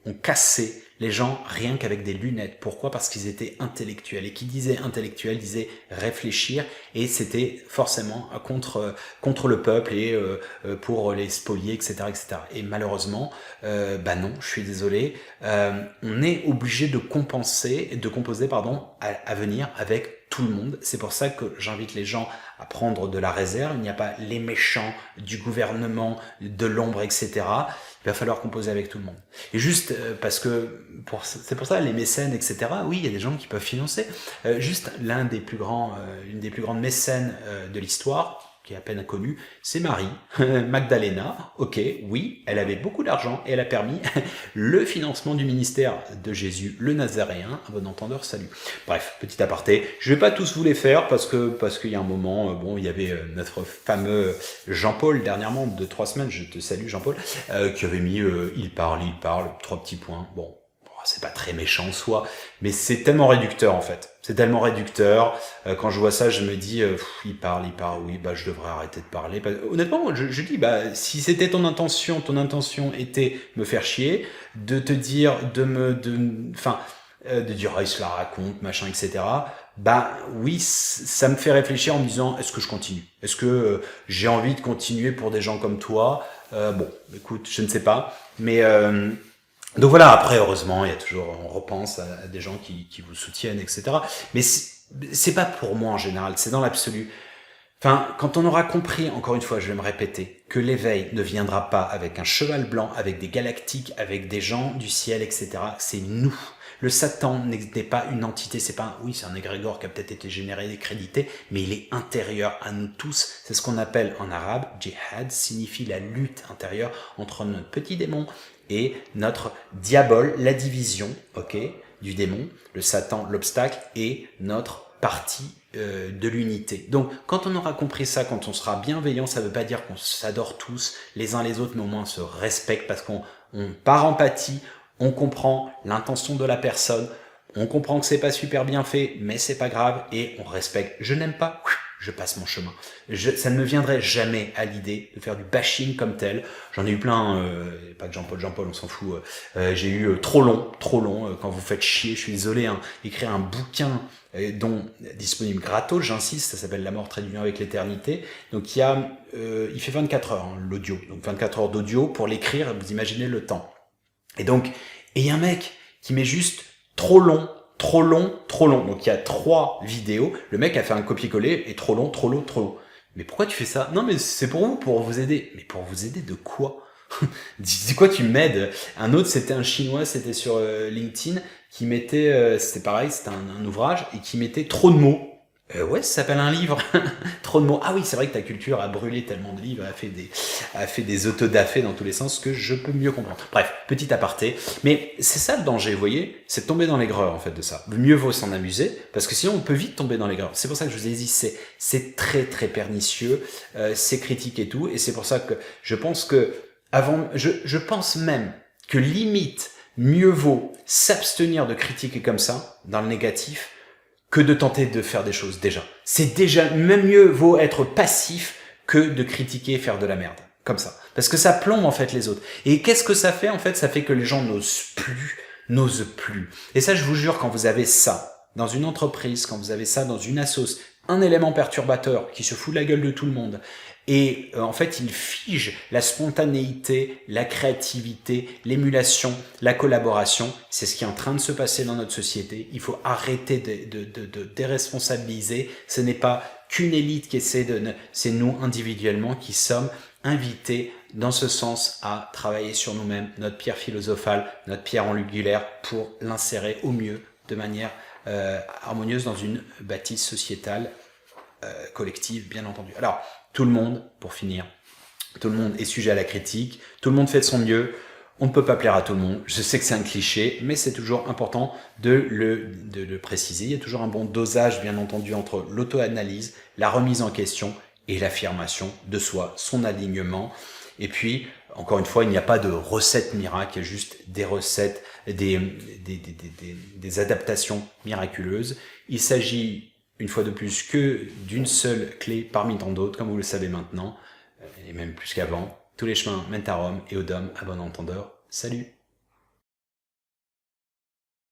ont cassé les gens rien qu'avec des lunettes. Pourquoi? Parce qu'ils étaient intellectuels. Et qui disait intellectuel disait réfléchir, et c'était forcément contre le peuple et pour les spolier, etc., etc. Et malheureusement, non, je suis désolé, on est obligé de composer à venir avec tout le monde. C'est pour ça que j'invite les gens à prendre de la réserve. Il n'y a pas les méchants du gouvernement, de l'ombre, etc. Il va falloir composer avec tout le monde. Et juste parce que c'est pour ça les mécènes, etc. Oui, il y a des gens qui peuvent financer. Juste une des plus grandes mécènes de l'histoire, qui est à peine inconnue, c'est Marie Magdalena. Ok, oui, elle avait beaucoup d'argent et elle a permis le financement du ministère de Jésus le Nazaréen. À bon entendeur, salut. Bref, petit aparté. Je vais pas tous vous les faire parce qu'il y a un moment, il y avait notre fameux Jean-Paul dernièrement de 3 semaines. Je te salue Jean-Paul, qui avait mis il parle, 3 petits points. Bon. C'est pas très méchant en soi, mais c'est tellement réducteur en fait. C'est tellement réducteur. Quand je vois ça, je me dis, il parle, oui, je devrais arrêter de parler. Honnêtement, je dis, si c'était ton intention était me faire chier, de te dire, de dire, il se la raconte, machin, etc. Oui, ça me fait réfléchir en me disant, est-ce que je continue? Est-ce que j'ai envie de continuer pour des gens comme toi? Écoute, je ne sais pas, mais donc voilà, après, heureusement, on repense à des gens qui vous soutiennent, etc. Mais c'est pas pour moi en général, c'est dans l'absolu. Quand on aura compris, encore une fois, je vais me répéter, que l'éveil ne viendra pas avec un cheval blanc, avec des galactiques, avec des gens du ciel, etc. C'est nous. Le Satan n'est pas une entité, c'est un égrégore qui a peut-être été généré et crédité, mais il est intérieur à nous tous. C'est ce qu'on appelle en arabe, jihad, signifie la lutte intérieure entre notre petit démon et notre diabole, la division, du démon, le Satan, l'obstacle, et notre partie de l'unité. Donc, quand on aura compris ça, quand on sera bienveillant, ça veut pas dire qu'on s'adore tous les uns les autres, mais au moins on se respecte parce qu'on par empathie, on comprend l'intention de la personne, on comprend que c'est pas super bien fait, mais c'est pas grave, et on respecte. Je n'aime pas, je passe mon chemin. Ça ne me viendrait jamais à l'idée de faire du bashing comme tel. J'en ai eu plein, pas que Jean-Paul, on s'en fout. J'ai eu trop long, quand vous faites chier, je suis désolé, écrire un bouquin dont disponible gratos, j'insiste, ça s'appelle La mort trait d'union avec l'éternité. Donc il fait 24 heures, l'audio. Donc 24 heures d'audio pour l'écrire, vous imaginez le temps. Et il y a un mec qui met juste trop long. Donc il y a 3 vidéos, le mec a fait un copier-coller et trop long. Mais pourquoi tu fais ça? Non mais c'est pour vous, pour vous aider. Mais pour vous aider de quoi? Dis quoi, tu m'aides? Un autre, c'était un chinois, c'était sur LinkedIn, qui mettait, c'était pareil, c'était un ouvrage, et qui mettait trop de mots. Ouais, ça s'appelle un livre. Trop de mots. Ah oui, c'est vrai que ta culture a brûlé tellement de livres, a fait des autodafés dans tous les sens que je peux mieux comprendre. Bref, petit aparté. Mais c'est ça le danger, vous voyez, c'est de tomber dans l'aigreur en fait de ça. Mieux vaut s'en amuser, parce que sinon on peut vite tomber dans l'aigreur. C'est pour ça que je vous ai dit, c'est très très pernicieux, c'est critique et tout, et c'est pour ça que je pense je pense même que limite mieux vaut s'abstenir de critiquer comme ça, dans le négatif, que de tenter de faire des choses déjà. C'est déjà, même mieux vaut être passif que de critiquer et faire de la merde. Comme ça. Parce que ça plombe en fait les autres. Et qu'est-ce que ça fait en fait? Ça fait que les gens n'osent plus. Et ça, je vous jure, quand vous avez ça dans une entreprise, quand vous avez ça dans une assoce, un élément perturbateur qui se fout de la gueule de tout le monde, et en fait, il fige la spontanéité, la créativité, l'émulation, la collaboration. C'est ce qui est en train de se passer dans notre société. Il faut arrêter de déresponsabiliser. Ce n'est pas qu'une élite qui essaie c'est nous individuellement qui sommes invités dans ce sens à travailler sur nous-mêmes, notre pierre philosophale, notre pierre angulaire, pour l'insérer au mieux, de manière harmonieuse dans une bâtisse sociétale collective, bien entendu. Alors, tout le monde, pour finir, tout le monde est sujet à la critique, tout le monde fait de son mieux, on ne peut pas plaire à tout le monde, je sais que c'est un cliché, mais c'est toujours important de le préciser. Il y a toujours un bon dosage, bien entendu, entre l'auto-analyse, la remise en question et l'affirmation de soi, son alignement. Et puis, encore une fois, il n'y a pas de recette miracle, il y a juste des recettes, des adaptations miraculeuses. Il s'agit une fois de plus que d'une seule clé parmi tant d'autres, comme vous le savez maintenant, et même plus qu'avant. Tous les chemins mènent à Rome et au Dôme à bon entendeur. Salut!